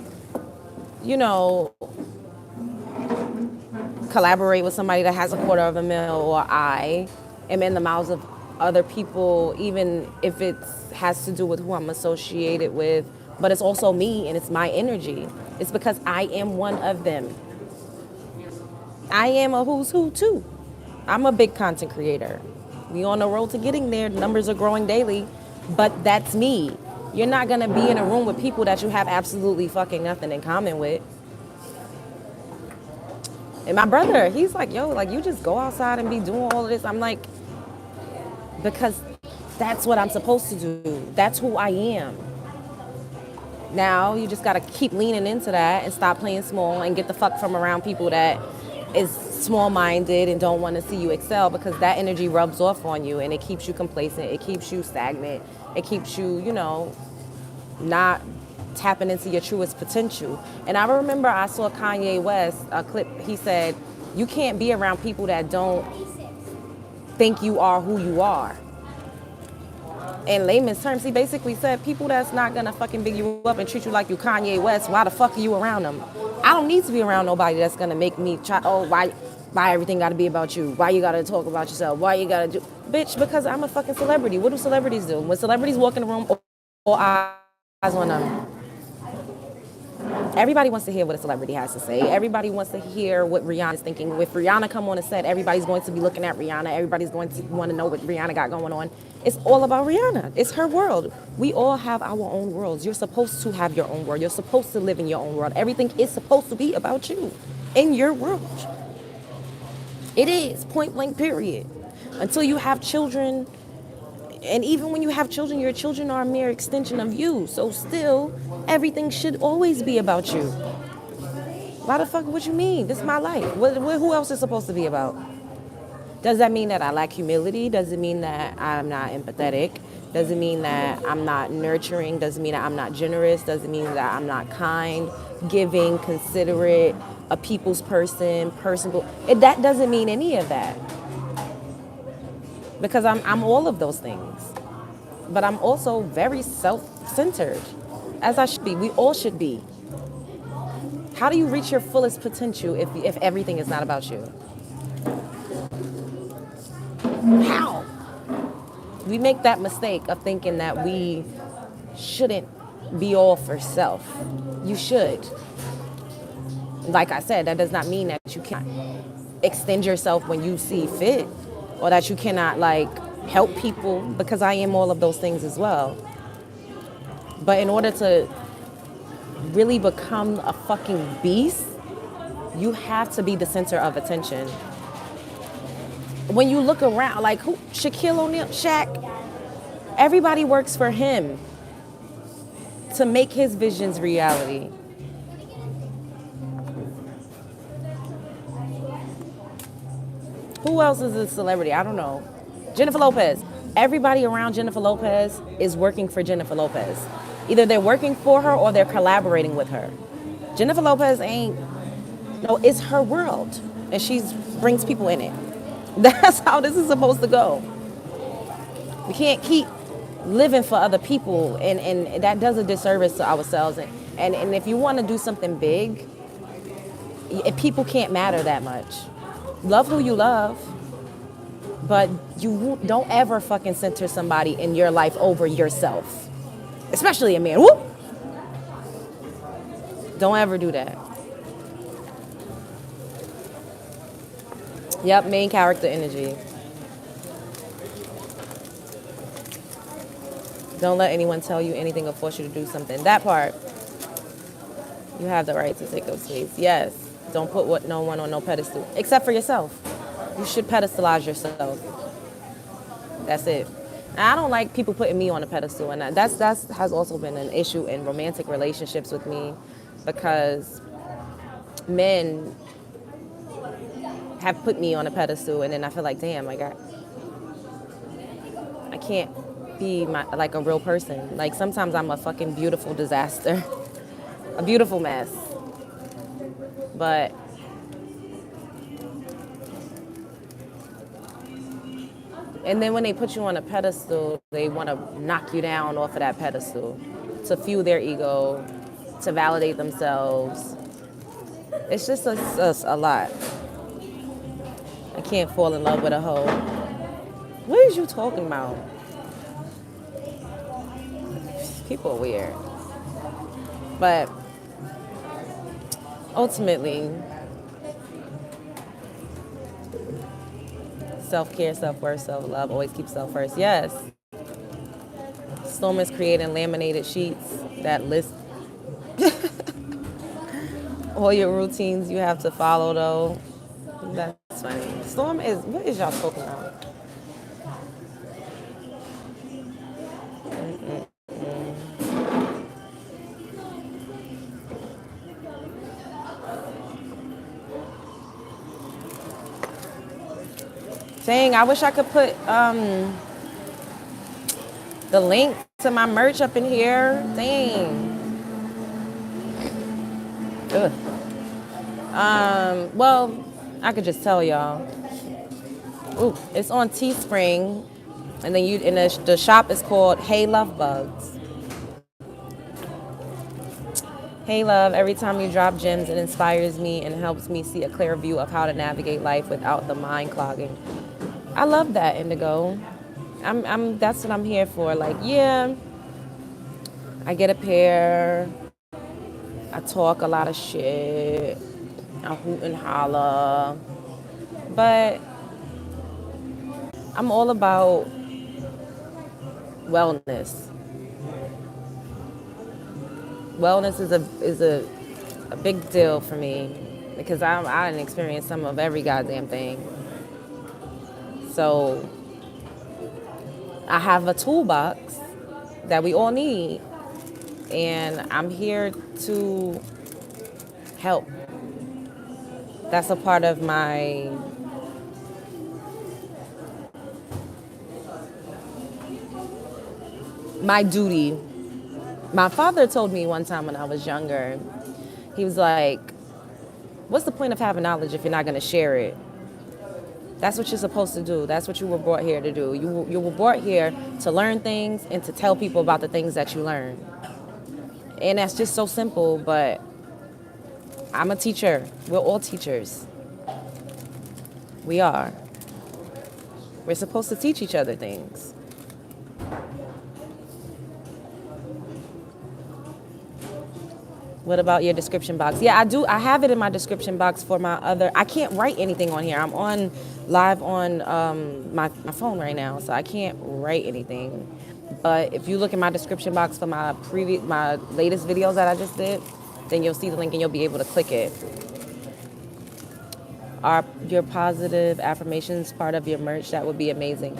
collaborate with somebody that has $250,000, or I am in the mouths of other people, even if it has to do with who I'm associated with, but it's also me and it's my energy. It's because I am one of them. I am a who's who too. I'm a big content creator. We on the road to getting there. Numbers are growing daily, but that's me. You're not gonna be in a room with people that you have absolutely fucking nothing in common with. And my brother, he's like, yo, like, you just go outside and be doing all of this. I'm like, because that's what I'm supposed to do. That's who I am. Now you just gotta keep leaning into that and stop playing small and get the fuck from around people that is small-minded and don't want to see you excel, because that energy rubs off on you and it keeps you complacent. It keeps you stagnant. It keeps you, not tapping into your truest potential. And I remember I saw Kanye West, a clip, he said, you can't be around people that don't think you are who you are. In layman's terms, he basically said, people that's not gonna fucking big you up and treat you like you Kanye West, why the fuck are you around them? I don't need to be around nobody that's gonna make me try, why everything gotta be about you? Why you gotta talk about yourself? Why you gotta do, bitch, because I'm a fucking celebrity. What do celebrities do? When celebrities walk in the room, all eyes on them. Everybody wants to hear what a celebrity has to say. Everybody wants to hear what Rihanna's thinking. If Rihanna come on a set, everybody's going to be looking at Rihanna. Everybody's going to want to know what Rihanna got going on. It's all about Rihanna. It's her world. We all have our own worlds. You're supposed to have your own world. You're supposed to live in your own world. Everything is supposed to be about you in your world. It is, point blank, period. Until you have children. And even when you have children, your children are a mere extension of you. So still, everything should always be about you. Why the fuck, what you mean? This is my life. Who else is supposed to be about? Does that mean that I lack humility? Does it mean that I'm not empathetic? Does it mean that I'm not nurturing? Does it mean that I'm not generous? Does it mean that I'm not kind, giving, considerate, a people's person, personable? That doesn't mean any of that. Because I'm all of those things. But I'm also very self-centered, as I should be. We all should be. How do you reach your fullest potential if everything is not about you? How? We make that mistake of thinking that we shouldn't be all for self. You should. Like I said, that does not mean that you can't extend yourself when you see fit, or that you cannot like help people, because I am all of those things as well. But in order to really become a fucking beast, you have to be the center of attention. When you look around, like who, Shaquille O'Neal, Shaq, everybody works for him to make his visions reality. Who else is a celebrity? I don't know. Jennifer Lopez. Everybody around Jennifer Lopez is working for Jennifer Lopez. Either they're working for her or they're collaborating with her. Jennifer Lopez ain't, no, it's her world. And she brings people in it. That's how this is supposed to go. We can't keep living for other people, and that does a disservice to ourselves. And if you want to do something big, people can't matter that much. Love who you love, but you don't ever fucking center somebody in your life over yourself, especially a man. Whoop! Don't ever do that. Yep, main character energy. Don't let anyone tell you anything or force you to do something. That part, you have the right to take up space. Yes. Don't put no one on no pedestal, except for yourself. You should pedestalize yourself. That's it. And I don't like people putting me on a pedestal, and that has also been an issue in romantic relationships with me, because men have put me on a pedestal, and then I feel like, damn, like I can't be like a real person. Like sometimes I'm a fucking beautiful disaster, a beautiful mess. But and then when they put you on a pedestal, they want to knock you down off of that pedestal to fuel their ego, to validate themselves. It's just a lot. I can't fall in love with a hoe. What is you talking about? People are weird. But ultimately, self-care, self-worth, self-love, always keep self first. Yes. Storm is creating laminated sheets that list all your routines you have to follow, though. That's funny. Storm is, what is y'all talking about? Dang, I wish I could put the link to my merch up in here. Dang. Ugh. Well, I could just tell y'all. Ooh, it's on Teespring, and then the shop is called Hey Love Bugs. Hey Love, every time you drop gems, it inspires me and helps me see a clear view of how to navigate life without the mind clogging. I love that, Indigo. That's what I'm here for. Like, yeah, I get up here, I talk a lot of shit, I hoot and holler, but I'm all about wellness. Wellness is a big deal for me, because I didn't experience some of every goddamn thing. So I have a toolbox that we all need, and I'm here to help. That's a part of my duty. My father told me one time when I was younger, he was like, what's the point of having knowledge if you're not going to share it? That's what you're supposed to do. That's what you were brought here to do. You were brought here to learn things and to tell people about the things that you learn. And that's just so simple, but I'm a teacher. We're all teachers. We are. We're supposed to teach each other things. What about your description box? Yeah, I do. I have it in my description box for my other. I can't write anything on here. I'm on live on my phone right now, so I can't write anything. But if you look in my description box for my latest videos that I just did, then you'll see the link and you'll be able to click it. Are your positive affirmations part of your merch? That would be amazing.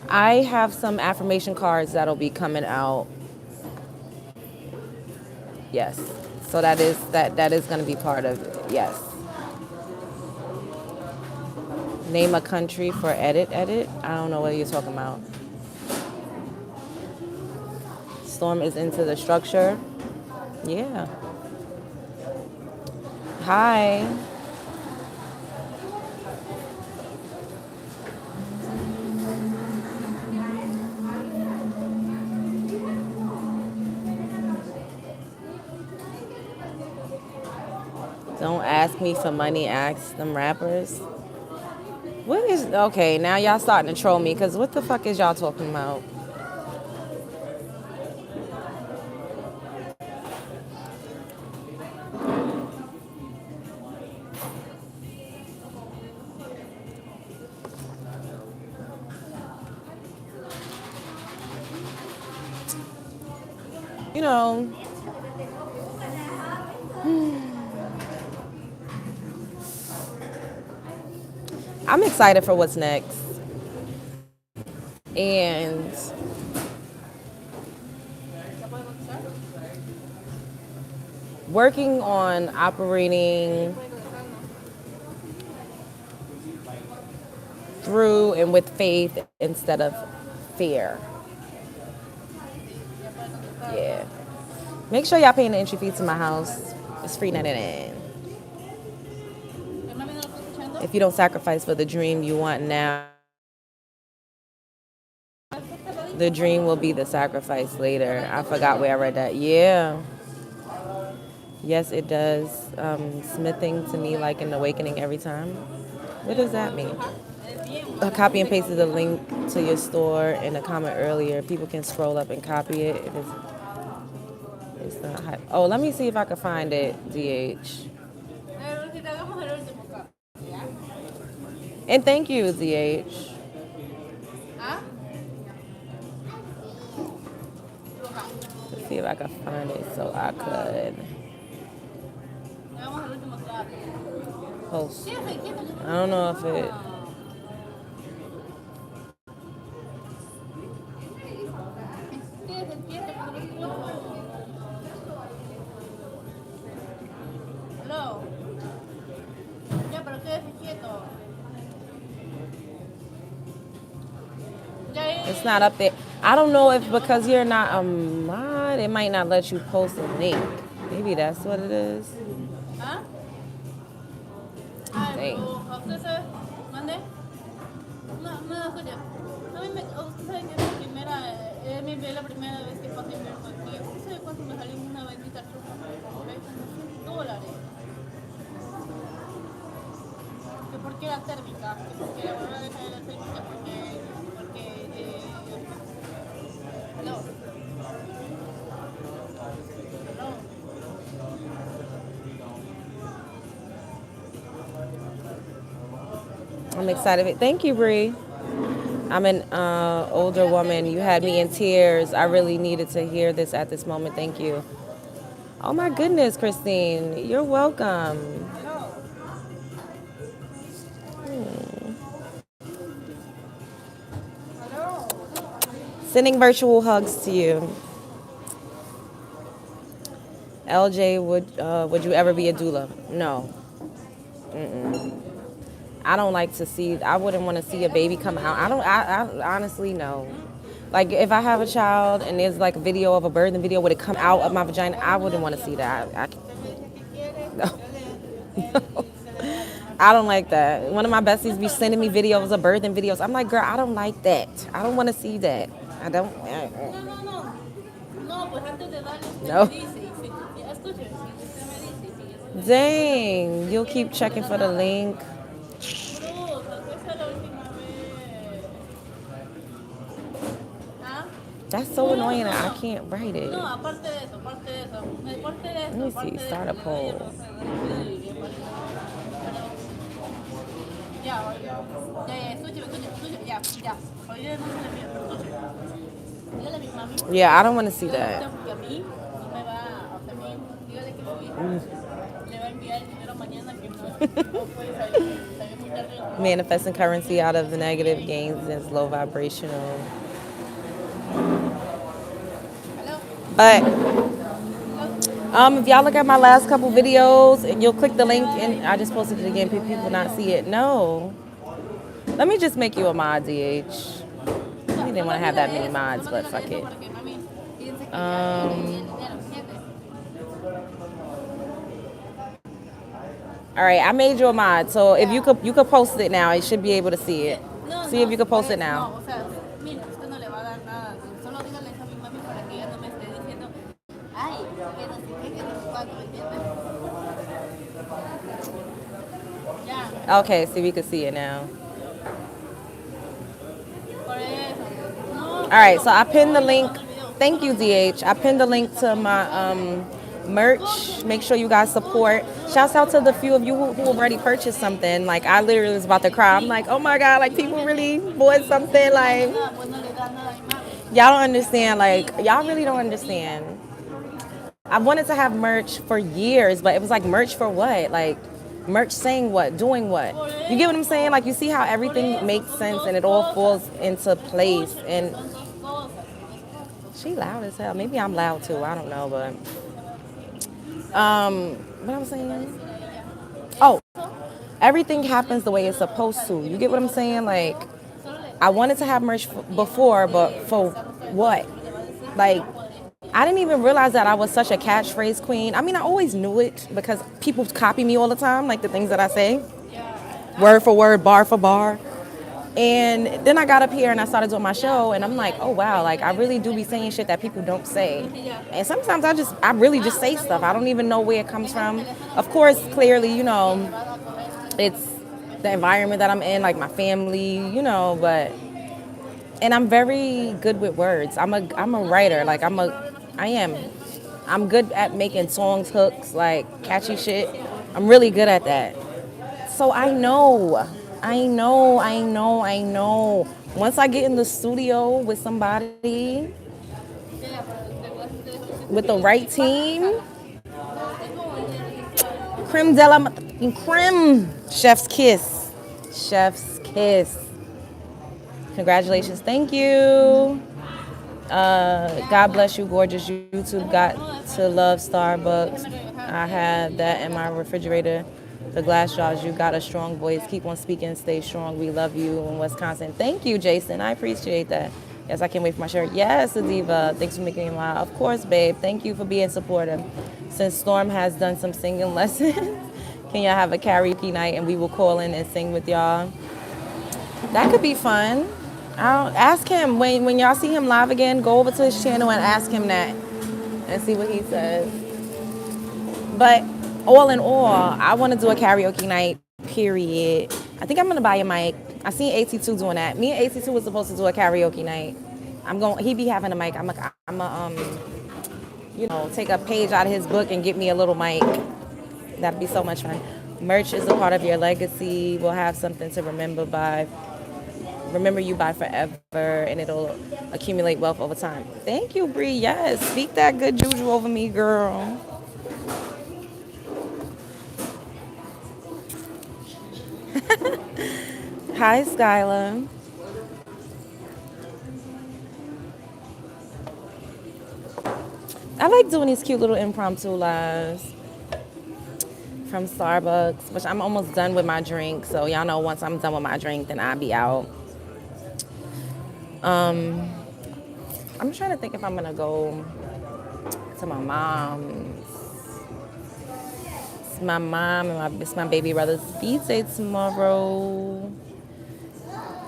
I have some affirmation cards that'll be coming out. Yes. So that is going to be part of it. Yes. Name a country for edit. I don't know what you're talking about. Storm is into the structure. Yeah. Hi. Don't ask me for money, ask them rappers. What is, okay, now y'all starting to troll me, because what the fuck is y'all talking about? You know, I'm excited for what's next. And working on operating through and with faith instead of fear. Yeah. Make sure y'all paying the entry fee to my house. It's free 99. If you don't sacrifice for the dream you want now, the dream will be the sacrifice later. I forgot where I read that. Yeah. Yes, it does. Smithing to me like an awakening every time. What does that mean? I copy and pasted the link to your store in a comment earlier. People can scroll up and copy it if it's not high. Oh, let me see if I can find it, DH. And thank you, DH. Let's see if I can find it so I could post. I don't know if it... It's not up there. I don't know if because you're not a mod, it might not let you post a link. Maybe that's what it is. Dang. I'm excited. Thank you, Bree. I'm an older woman. You had me in tears. I really needed to hear this at this moment. Thank you. Oh my goodness, Christine. You're welcome. Sending virtual hugs to you. LJ, would you ever be a doula? No. I don't like to see. I wouldn't want to see a baby come out. I honestly no. Like if I have a child and there's like a video of a birthing video, would it come out of my vagina? I wouldn't want to see that. No. No. I don't like that. One of my besties be sending me videos of birthing videos. I'm like, girl, I don't like that. I don't want to see that. I don't. No. Dang, you'll keep checking for the link. That's so annoying that I can't write it. Let me see. Start a poll. Yeah, I don't want to see that. Manifesting currency out of the negative gains is low vibrational. But if y'all look at my last couple videos and you'll click the link and I just posted it again, people not see it. No. Let me just make you a mod, DH. We didn't want to have that many mods, but fuck it. All right, I made you a mod, so if you could post it now. You should be able to see it. See if you could post it now. Okay, see if you can see it now. All right, so I pinned the link. Thank you, DH. I pinned the link to my merch. Make sure you guys support. Shouts out to the few of you who already purchased something. Like, I literally was about to cry. I'm like, oh my God, like, people really bought something. Like, y'all don't understand. Like, y'all really don't understand. I wanted to have merch for years, but it was like, merch for what? Like, merch saying what? Doing what? You get what I'm saying? Like, you see how everything makes sense and it all falls into place. And she loud as hell. Maybe I'm loud too. I don't know, but what I'm saying? Oh, everything happens the way it's supposed to. You get what I'm saying? Like, I wanted to have merch before, but for what? Like, I didn't even realize that I was such a catchphrase queen. I mean, I always knew it because people copy me all the time, like the things that I say, word for word, bar for bar. And then I got up here and I started doing my show, and I'm like, oh wow, like, I really do be saying shit that people don't say. And sometimes I really just say stuff. I don't even know where it comes from. Of course, clearly, you know, it's the environment that I'm in, like my family, you know, but, and I'm very good with words. I'm a writer. Like, I'm good at making songs, hooks, like catchy shit. I'm really good at that. So I know. Once I get in the studio with somebody, with the right team, creme de la creme, chef's kiss. Chef's kiss. Congratulations. Thank you. God bless you, gorgeous. YouTube got to love Starbucks. I have that in my refrigerator. The glass jars, you got a strong voice. Keep on speaking, stay strong. We love you in Wisconsin. Thank you, Jason. I appreciate that. Yes, I can't wait for my shirt. Yes, Adiva. Thanks for making me smile. Of course, babe. Thank you for being supportive. Since Storm has done some singing lessons, can y'all have a karaoke night and we will call in and sing with y'all? That could be fun. I'll ask him when y'all see him live again. Go over to his channel and ask him that and see what he says. But all in all, I want to do a karaoke night, period. I think I'm going to buy a mic. I seen AT2 doing that. Me and AT2 was supposed to do a karaoke night. He be having a mic. I'm take a page out of his book and get me a little mic. That'd be so much fun. Merch is a part of your legacy. We'll have something to remember you by forever, and it'll accumulate wealth over time. Thank you, Bree. Yes, speak that good juju over me, girl. Hi, Skylar. I like doing these cute little impromptu lives from Starbucks, which I'm almost done with my drink. So y'all know once I'm done with my drink, then I'll be out. I'm trying to think if I'm going to go to my mom's. It's my mom and it's my baby brother's birthday tomorrow.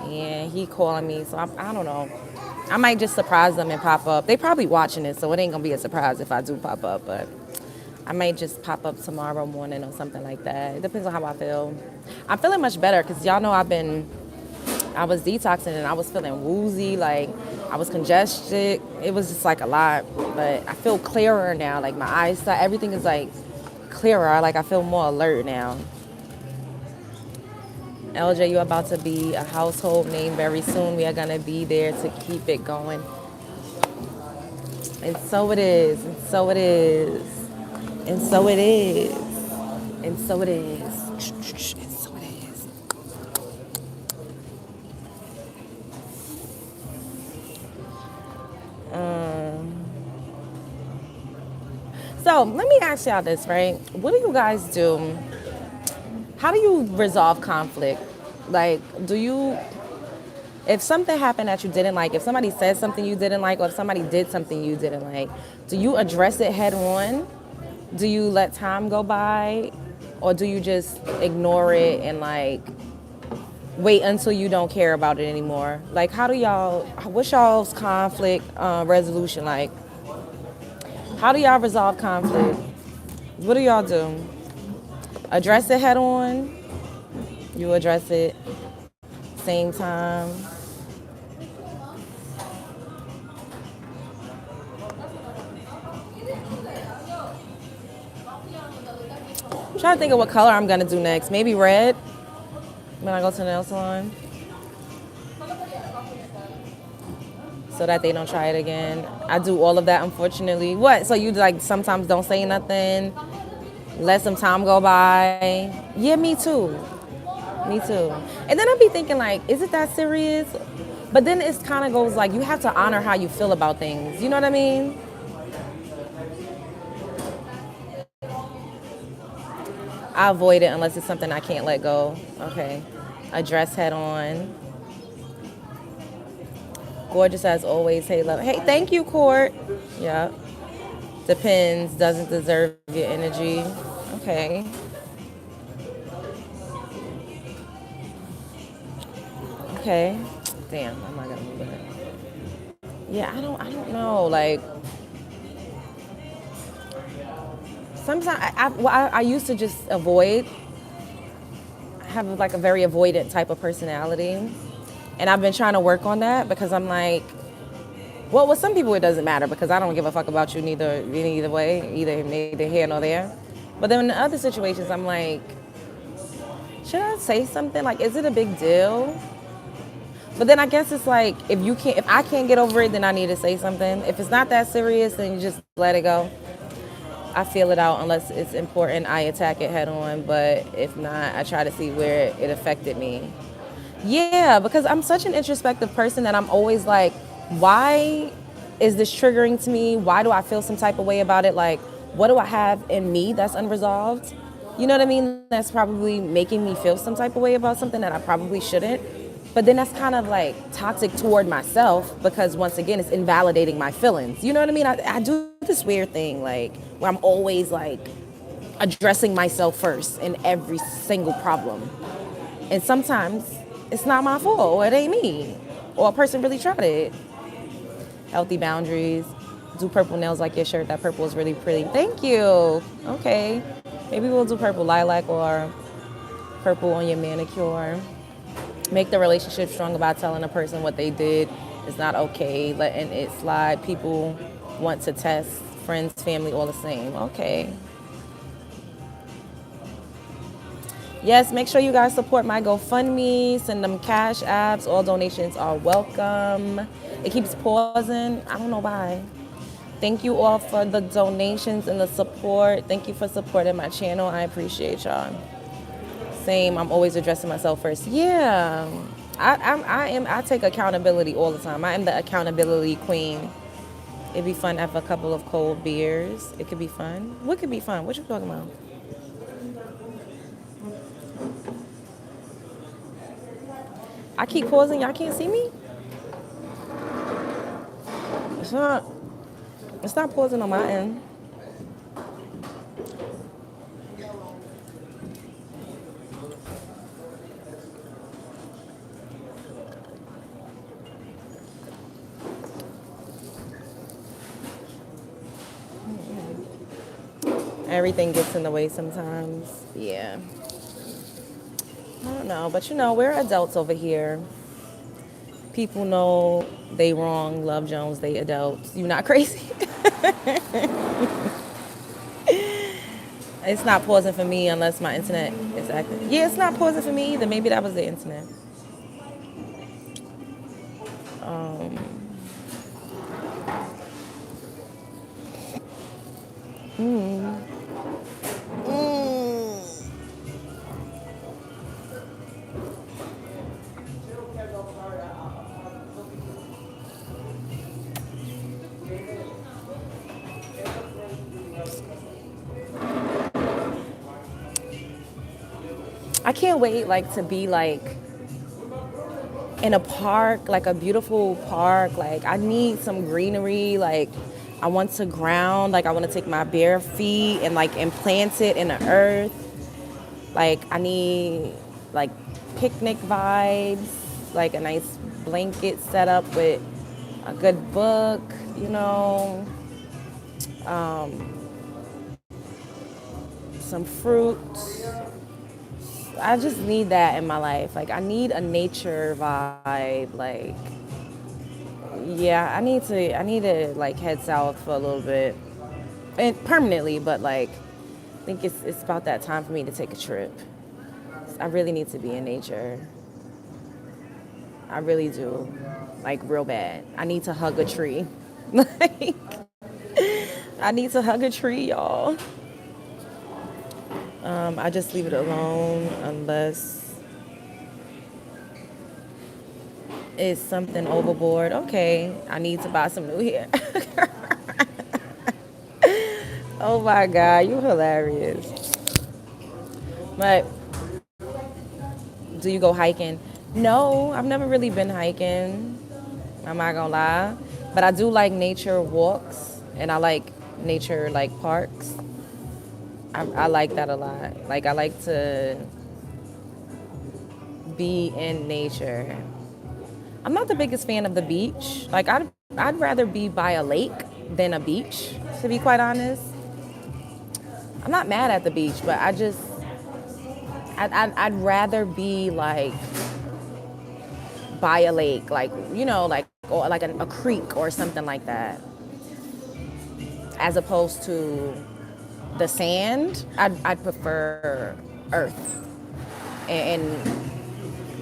And he calling me, so I don't know. I might just surprise them and pop up. They probably watching it, so it ain't going to be a surprise if I do pop up. But I might just pop up tomorrow morning or something like that. It depends on how I feel. I'm feeling much better because y'all know I was detoxing and I was feeling woozy. Like, I was congested. It was just like a lot, but I feel clearer now. Like my eyesight, everything is like clearer. Like I feel more alert now. LJ, you're about to be a household name very soon. We are going to be there to keep it going. And so it is. And so it is. And so it is. And so it is. And so it is. So let me ask y'all this, right? What do you guys do? How do you resolve conflict? Like, do you, if something happened that you didn't like, if somebody said something you didn't like, or if somebody did something you didn't like, do you address it head on? Do you let time go by? Or do you just ignore it and like wait until you don't care about it anymore? Like, how do y'all, what's y'all's conflict resolution like? How do y'all resolve conflict? What do y'all do? Address it head on? You address it same time? I'm trying to think of what color I'm gonna do next. Maybe red when I go to the nail salon, so that they don't try it again. I do all of that, unfortunately. What? So you like sometimes don't say nothing, let some time go by? Yeah, me too. Me too. And then I'll be thinking like, is it that serious? But then it kind of goes like, you have to honor how you feel about things. You know what I mean? I avoid it unless it's something I can't let go. Okay. Address head on. Gorgeous as always. Hey, love. Hey, thank you, Court. Yeah. Depends. Doesn't deserve your energy. Okay. Okay. Damn, I'm not gonna move it. Yeah, I don't know. Like, sometimes I used to just avoid. I have like a very avoidant type of personality, and I've been trying to work on that because I'm like, well, with some people it doesn't matter because I don't give a fuck about you either way, neither here nor there. But then in the other situations, I'm like, should I say something? Like, is it a big deal? But then I guess it's like, if I can't get over it, then I need to say something. If it's not that serious, then you just let it go. I feel it out unless it's important. I attack it head on, but if not, I try to see where it affected me. Yeah, because I'm such an introspective person that I'm always like, why is this triggering to me? Why do I feel some type of way about it? Like, what do I have in me that's unresolved? You know what I mean? That's probably making me feel some type of way about something that I probably shouldn't. But then that's kind of like toxic toward myself because once again, it's invalidating my feelings. You know what I mean? I do this weird thing like where I'm always like addressing myself first in every single problem. And sometimes it's not my fault or it ain't me or a person really tried it. Healthy boundaries. Do purple nails like your shirt. That purple is really pretty. Thank you. Okay. Maybe we'll do purple lilac or purple on your manicure. Make the relationship strong by telling a person what they did is not okay. Letting it slide. People want to test. Friends, family, all the same. Okay. Yes, make sure you guys support my GoFundMe. Send them cash apps. All donations are welcome. It keeps pausing. I don't know why. Thank you all for the donations and the support. Thank you for supporting my channel. I appreciate y'all. Same. I'm always addressing myself first. Yeah. I take accountability all the time. I am the accountability queen. It'd be fun to have a couple of cold beers. It could be fun. What could be fun? What you talking about? I keep pausing. Y'all can't see me? It's not. It's not pausing on my end. Everything gets in the way sometimes. Yeah. I don't know, but we're adults over here. People know they wrong. Love Jones, they adults. You not crazy? It's not pausing for me unless my internet is active. Yeah, it's not pausing for me either. Maybe that was the internet. I can't wait like to be like in a park, like a beautiful park. Like I need some greenery. Like I want to ground. Like I want to take my bare feet and like implant it in the earth. Like I need like picnic vibes, like a nice blanket set up with a good book, you know, some fruit. I just need that in my life. Like I need a nature vibe. Like yeah, I need to like head south for a little bit. And permanently, but like I think it's about that time for me to take a trip. I really need to be in nature. I really do. Like real bad. I need to hug a tree. Like I need to hug a tree, y'all. I just leave it alone unless it's something overboard. Okay, I need to buy some new hair. Oh my God, you hilarious. But do you go hiking? No, I've never really been hiking. I'm not gonna lie. But I do like nature walks and I like nature like parks. I like that a lot. Like I like to be in nature. I'm not the biggest fan of the beach. Like I'd rather be by a lake than a beach, to be quite honest. I'm not mad at the beach, but I'd rather be like by a lake, like you know, like or like a creek or something like that, as opposed to the sand. I'd prefer earth and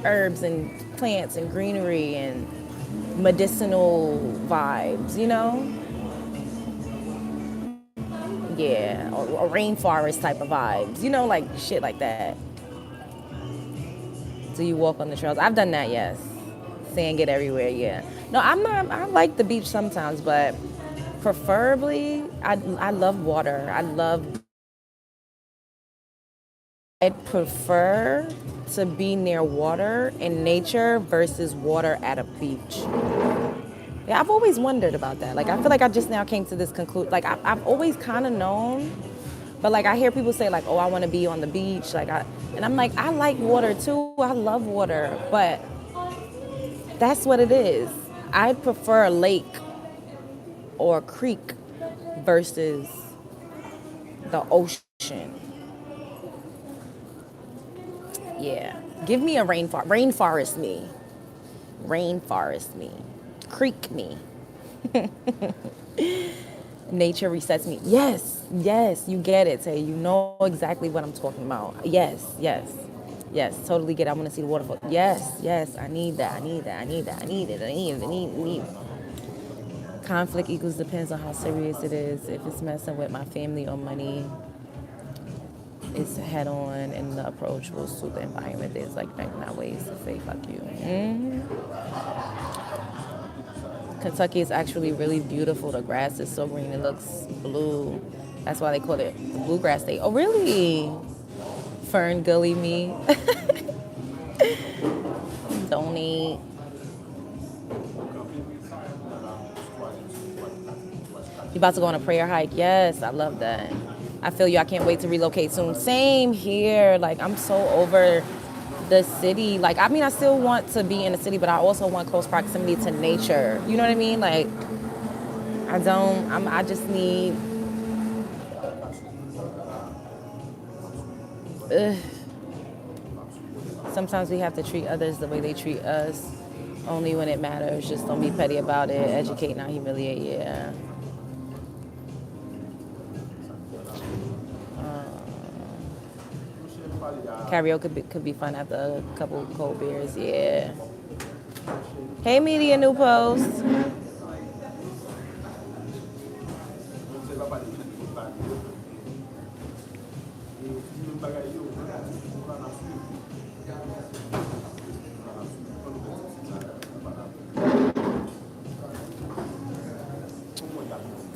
herbs and plants and greenery and medicinal vibes, you know? Yeah, or rainforest type of vibes, you know, like shit like that. Do you walk on the trails? I've done that, yes. Sand get everywhere, yeah. No, I'm not, I like the beach sometimes, but preferably, I love water. I'd prefer to be near water in nature versus water at a beach. Yeah, I've always wondered about that. Like, I feel like I just now came to this conclusion. Like, I've always kind of known, but like I hear people say like, "Oh, I want to be on the beach." And I'm like, I like water too. I love water, but that's what it is. I'd prefer a lake or a creek versus the ocean. Yeah, give me a rainforest me, rainforest me, creek me. Nature resets me. Yes, yes, you get it, Tay. You know exactly what I'm talking about. Yes, yes, yes, totally get it. I want to see the waterfall. Yes, yes, I need that. I need that. I need that. I need it. I need it. I need it. Conflict equals depends on how serious it is. If it's messing with my family or money, it's head on, and the approach will suit the environment. There's like 99 ways to say fuck you. Kentucky is actually really beautiful. The grass is so green, it looks blue. That's why they call it the bluegrass state. Oh, really? Fern Gully me. Donate. You about to go on a prayer hike? Yes, I love that. I feel you. I can't wait to relocate soon. Same here. Like, I'm so over the city. Like, I mean, I still want to be in the city, but I also want close proximity to nature. You know what I mean? Like, I just need, ugh. Sometimes we have to treat others the way they treat us. Only when it matters. Just don't be petty about it. Educate, not humiliate. Yeah. Karaoke could be fun after a couple cold beers. Yeah. Hey, media new post.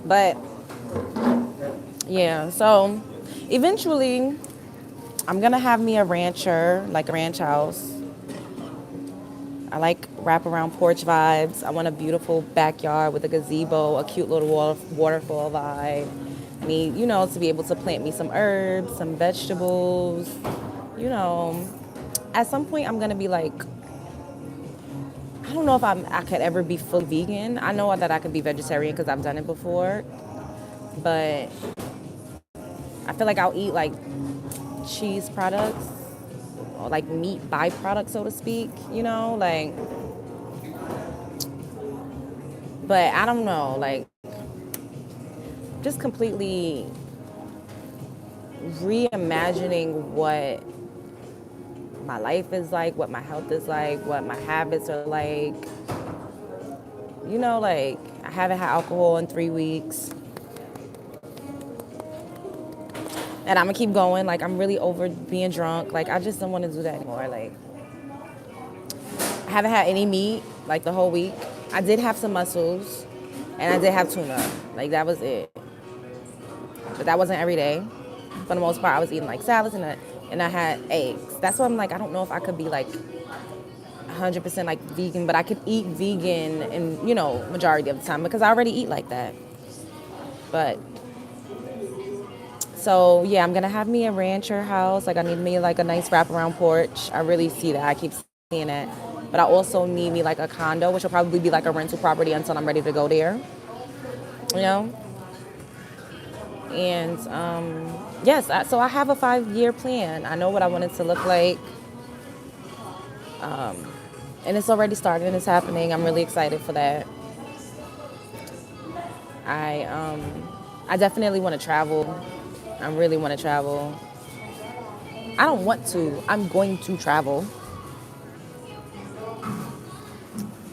But yeah, so eventually I'm gonna have me a rancher, like a ranch house. I like wraparound porch vibes. I want a beautiful backyard with a gazebo, a cute little waterfall vibe. I need, to be able to plant me some herbs, some vegetables. You know, at some point I'm gonna be like, I don't know if I could ever be full vegan. I know that I could be vegetarian because I've done it before, but I feel like I'll eat like cheese products or like meat byproducts, so to speak, like, but I don't know, like, just completely reimagining what my life is like, what my health is like, what my habits are like. Like, I haven't had alcohol in 3 weeks. And I'm gonna keep going. Like, I'm really over being drunk. Like, I just don't want to do that anymore. Like, I haven't had any meat, like, the whole week. I did have some mussels, and I did have tuna. Like, that was it. But that wasn't every day. For the most part, I was eating, like, salads, and I had eggs. That's why I'm like, I don't know if I could be, like, 100% like vegan, but I could eat vegan and, majority of the time because I already eat like that. But so yeah, I'm gonna have me a rancher house. Like, I need me like a nice wraparound porch. I really see that. I keep seeing it. But I also need me like a condo, which will probably be like a rental property until I'm ready to go there. And yes, so I have a 5-year plan. I know what I want it to look like. And it's already started and it's happening. I'm really excited for that. I definitely want to travel. I really want to travel. I don't want to. I'm going to travel.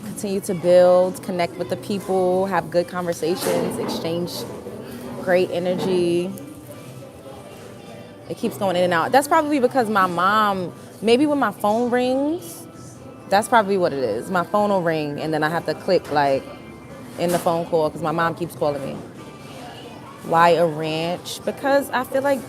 Continue to build, connect with the people, have good conversations, exchange great energy. It keeps going in and out. That's probably because my mom, maybe when my phone rings, that's probably what it is. My phone will ring and then I have to click like in the phone call because my mom keeps calling me. Why a ranch? Because I feel like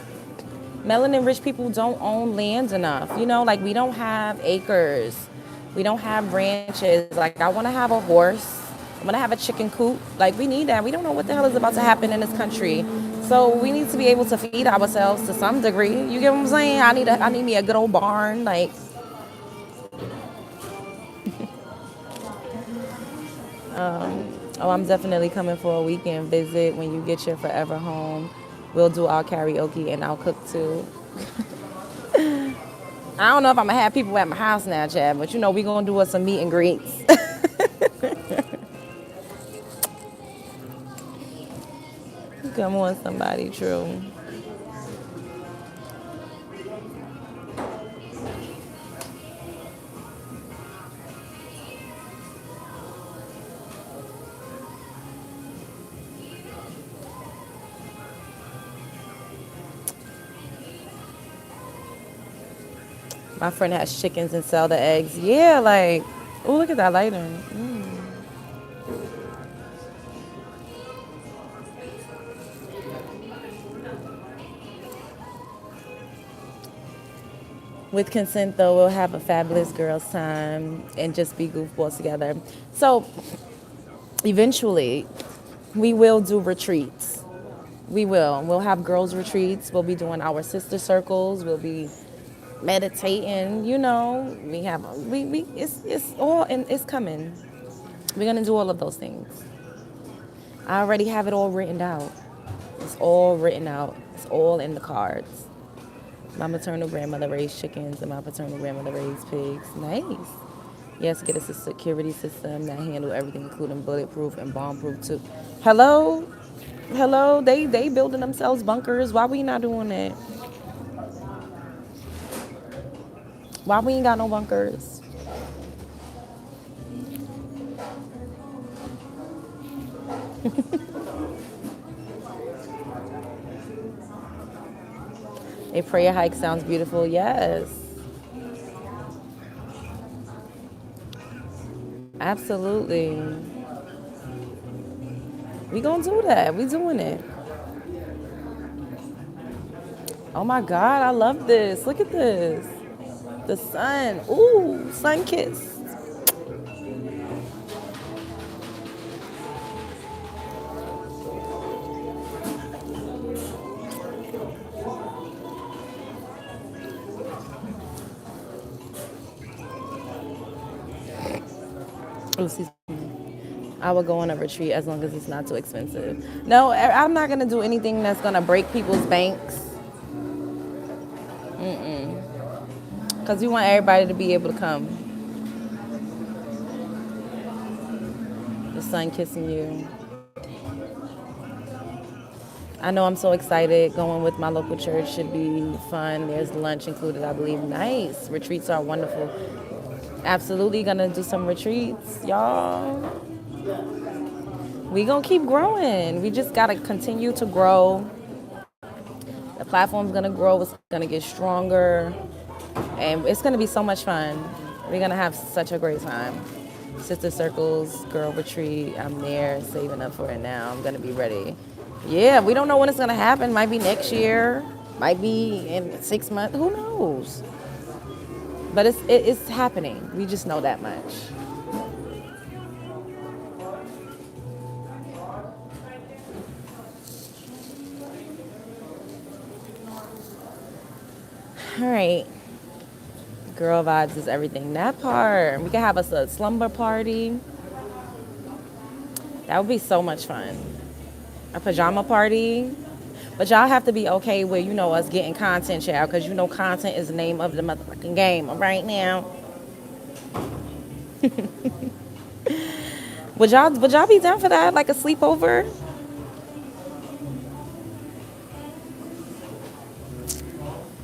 melanin rich people don't own land enough. Like, we don't have acres. We don't have ranches. Like, I want to have a horse. I want to have a chicken coop. Like, we need that. We don't know what the hell is about to happen in this country. So we need to be able to feed ourselves to some degree. You get what I'm saying? I need me a good old barn. Like, I'm definitely coming for a weekend visit when you get your forever home. We'll do our karaoke and I'll cook too. I don't know if I'm going to have people at my house now, Chad, but we going to do us some meet and greets. Come on, somebody, true. My friend has chickens and sell the eggs. Yeah, like, oh, look at that lighter. With consent, though, we'll have a fabulous girls' time and just be goofballs together. So, eventually, we will do retreats. We will. We'll have girls' retreats. We'll be doing our sister circles. We'll be meditating. It's all and it's coming. We're gonna do all of those things. I already have it all written out. It's all written out. It's all in the cards. My maternal grandmother raised chickens and my paternal grandmother raised pigs. Nice. Yes, get us a security system that handle everything, including bulletproof and bomb-proof too. Hello, hello. They building themselves bunkers. Why we not doing that? Why we ain't got no bunkers? A prayer hike sounds beautiful. Yes, absolutely. We gonna do that. We doing it. Oh my God, I love this. Look at this. The sun. Ooh, sun kiss. Oh, excuse me. I would go on a retreat as long as it's not too expensive. No, I'm not gonna do anything that's gonna break people's banks. Cause we want everybody to be able to come. The sun kissing you. I know I'm so excited. Going with my local church should be fun. There's lunch included, I believe. Nice. Retreats are wonderful. Absolutely gonna do some retreats, y'all. We gonna keep growing. We just gotta continue to grow. The platform's gonna grow. It's gonna get stronger, and it's gonna be so much fun. We're gonna have such a great time. Sister Circles, girl retreat. I'm there, saving up for it now. I'm gonna be ready. Yeah, we don't know when it's gonna happen. Might be next year. Might be in 6 months. Who knows? But it's happening. We just know that much. All right. Girl vibes is everything. That part. We could have us a slumber party. That would be so much fun. A pajama party. But y'all have to be okay with, us getting content, child, because content is the name of the motherfucking game right now. Would y'all be down for that? Like a sleepover?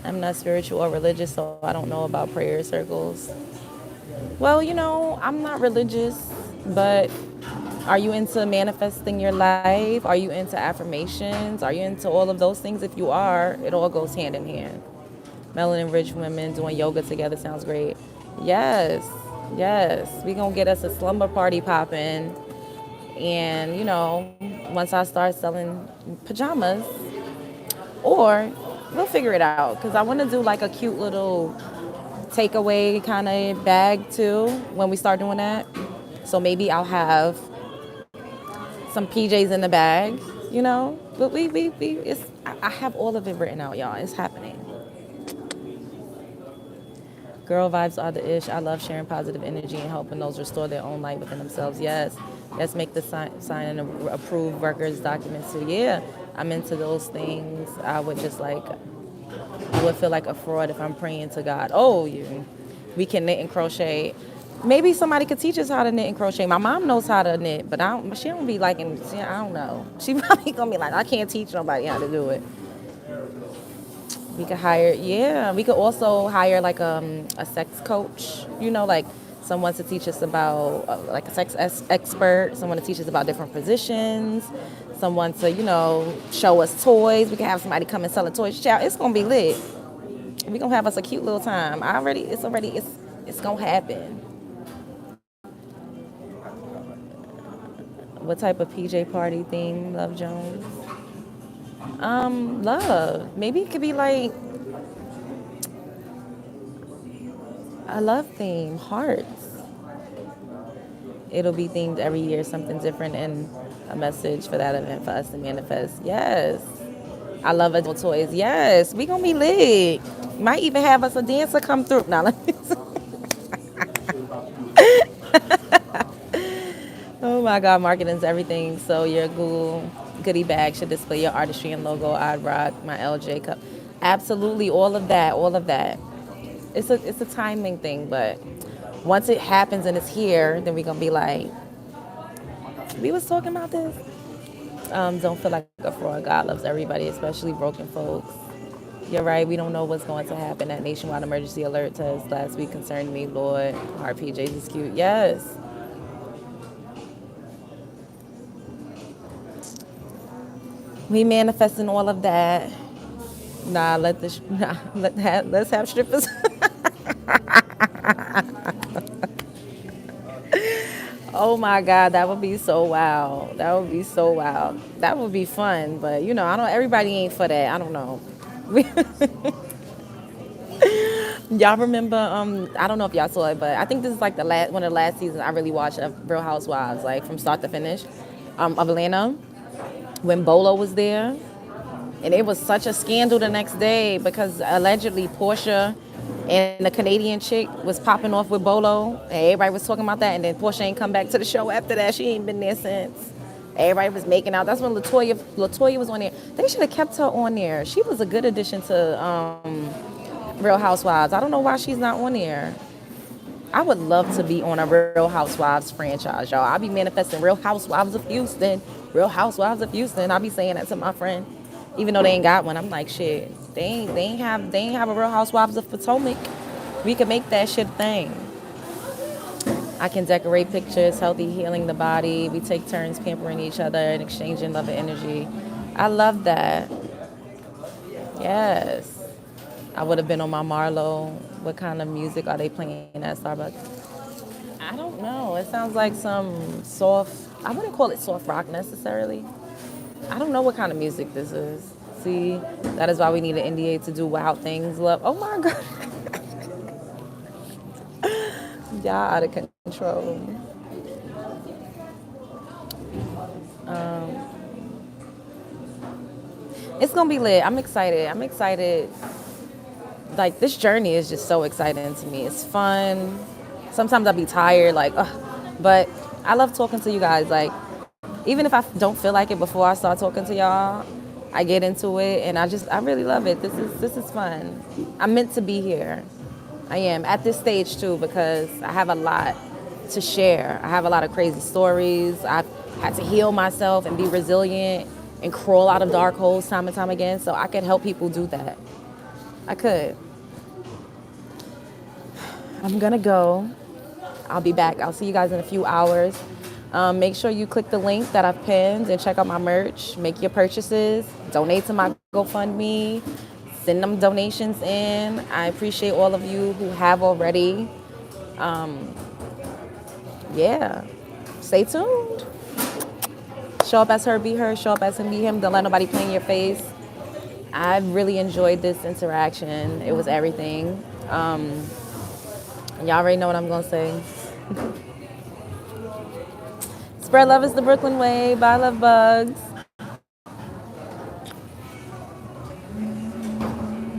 I'm not spiritual or religious, so I don't know about prayer circles. Well, I'm not religious, but are you into manifesting your life? Are you into affirmations? Are you into all of those things? If you are, it all goes hand in hand. Melanin rich women doing yoga together sounds great. Yes, yes. We gonna get us a slumber party popping. And, once I start selling pajamas, or we'll figure it out. Because I want to do like a cute little takeaway kind of bag too when we start doing that. So maybe I'll have some PJs in the bag, But I have all of it written out, y'all. It's happening. Girl vibes are the ish. I love sharing positive energy and helping those restore their own light within themselves. Yes. Let's make the sign and approve records documents too. Yeah. I'm into those things. I would feel like a fraud if I'm praying to God. Oh, we can knit and crochet. Maybe somebody could teach us how to knit and crochet. My mom knows how to knit, but she don't be I don't know. She probably gonna be like, I can't teach nobody how to do it. We could we could also hire like a sex coach, like someone to teach us about, like a expert, someone to teach us about different positions, someone to, show us toys. We can have somebody come and sell a toys. Child, it's going to be lit. We're going to have us a cute little time. It's going to happen. What type of PJ party theme, Love Jones? Love. Maybe it could be like a love theme, hearts. It'll be themed every year, something different, and a message for that event for us to manifest. Yes. I love adult toys. Yes. We gonna be lit. Might even have us a dancer come through. Now, oh my God, marketing's everything. So your Google goodie bag should display your artistry and logo. I'd rock my LJ cup. Absolutely, all of that. It's a timing thing, but Once it happens and it's here, then we're going to be like, we was talking about this. Don't feel like a fraud. God loves everybody, especially broken folks. You're right. We don't know what's going to happen. That nationwide emergency alert test last week concerned me, Lord. RPJs is cute. Yes. We manifesting all of that. Let's have strippers. Oh my God, that would be so wild. That would be so wild. That would be fun, but I don't. Everybody ain't for that. I don't know. Y'all remember? I don't know if y'all saw it, but I think this is like the last one of the last seasons I really watched of Real Housewives, like from start to finish, of Atlanta when Bolo was there. And it was such a scandal the next day because allegedly Portia and the Canadian chick was popping off with Bolo. And everybody was talking about that. And then Portia ain't come back to the show after that. She ain't been there since. Everybody was making out. That's when Latoya was on there. They should have kept her on there. She was a good addition to Real Housewives. I don't know why she's not on there. I would love to be on a Real Housewives franchise, y'all. I'll be manifesting Real Housewives of Houston. Real Housewives of Houston. I'll be saying that to my friend. Even though they ain't got one, I'm like, shit. They ain't have a Real Housewives of Potomac. We could make that shit a thing. I can decorate pictures, healthy healing the body. We take turns pampering each other and exchanging love and energy. I love that. Yes. I would have been on my Marlo. What kind of music are they playing at Starbucks? I don't know. It sounds like some soft, I wouldn't call it soft rock necessarily. I don't know what kind of music this is. See, that is why we need an NDA to do wild things. Love. Oh my God. Y'all out of control. It's going to be lit. I'm excited. Like, this journey is just so exciting to me. It's fun. Sometimes I'll be tired, like, ugh. But I love talking to you guys. Like, even if I don't feel like it before I start talking to y'all, I get into it, and I really love it. This is fun. I'm meant to be here. I am at this stage too because I have a lot to share. I have a lot of crazy stories. I've had to heal myself and be resilient and crawl out of dark holes time and time again. So I could help people do that. I could. I'm gonna go. I'll be back. I'll see you guys in a few hours. Make sure you click the link that I've pinned and check out my merch. Make your purchases. Donate to my GoFundMe. Send them donations in. I appreciate all of you who have already. Yeah. Stay tuned. Show up as her, be her. Show up as him, be him. Don't let nobody play in your face. I really enjoyed this interaction. It was everything. Y'all already know what I'm going to say. Spread love is the Brooklyn way. Bye, love bugs.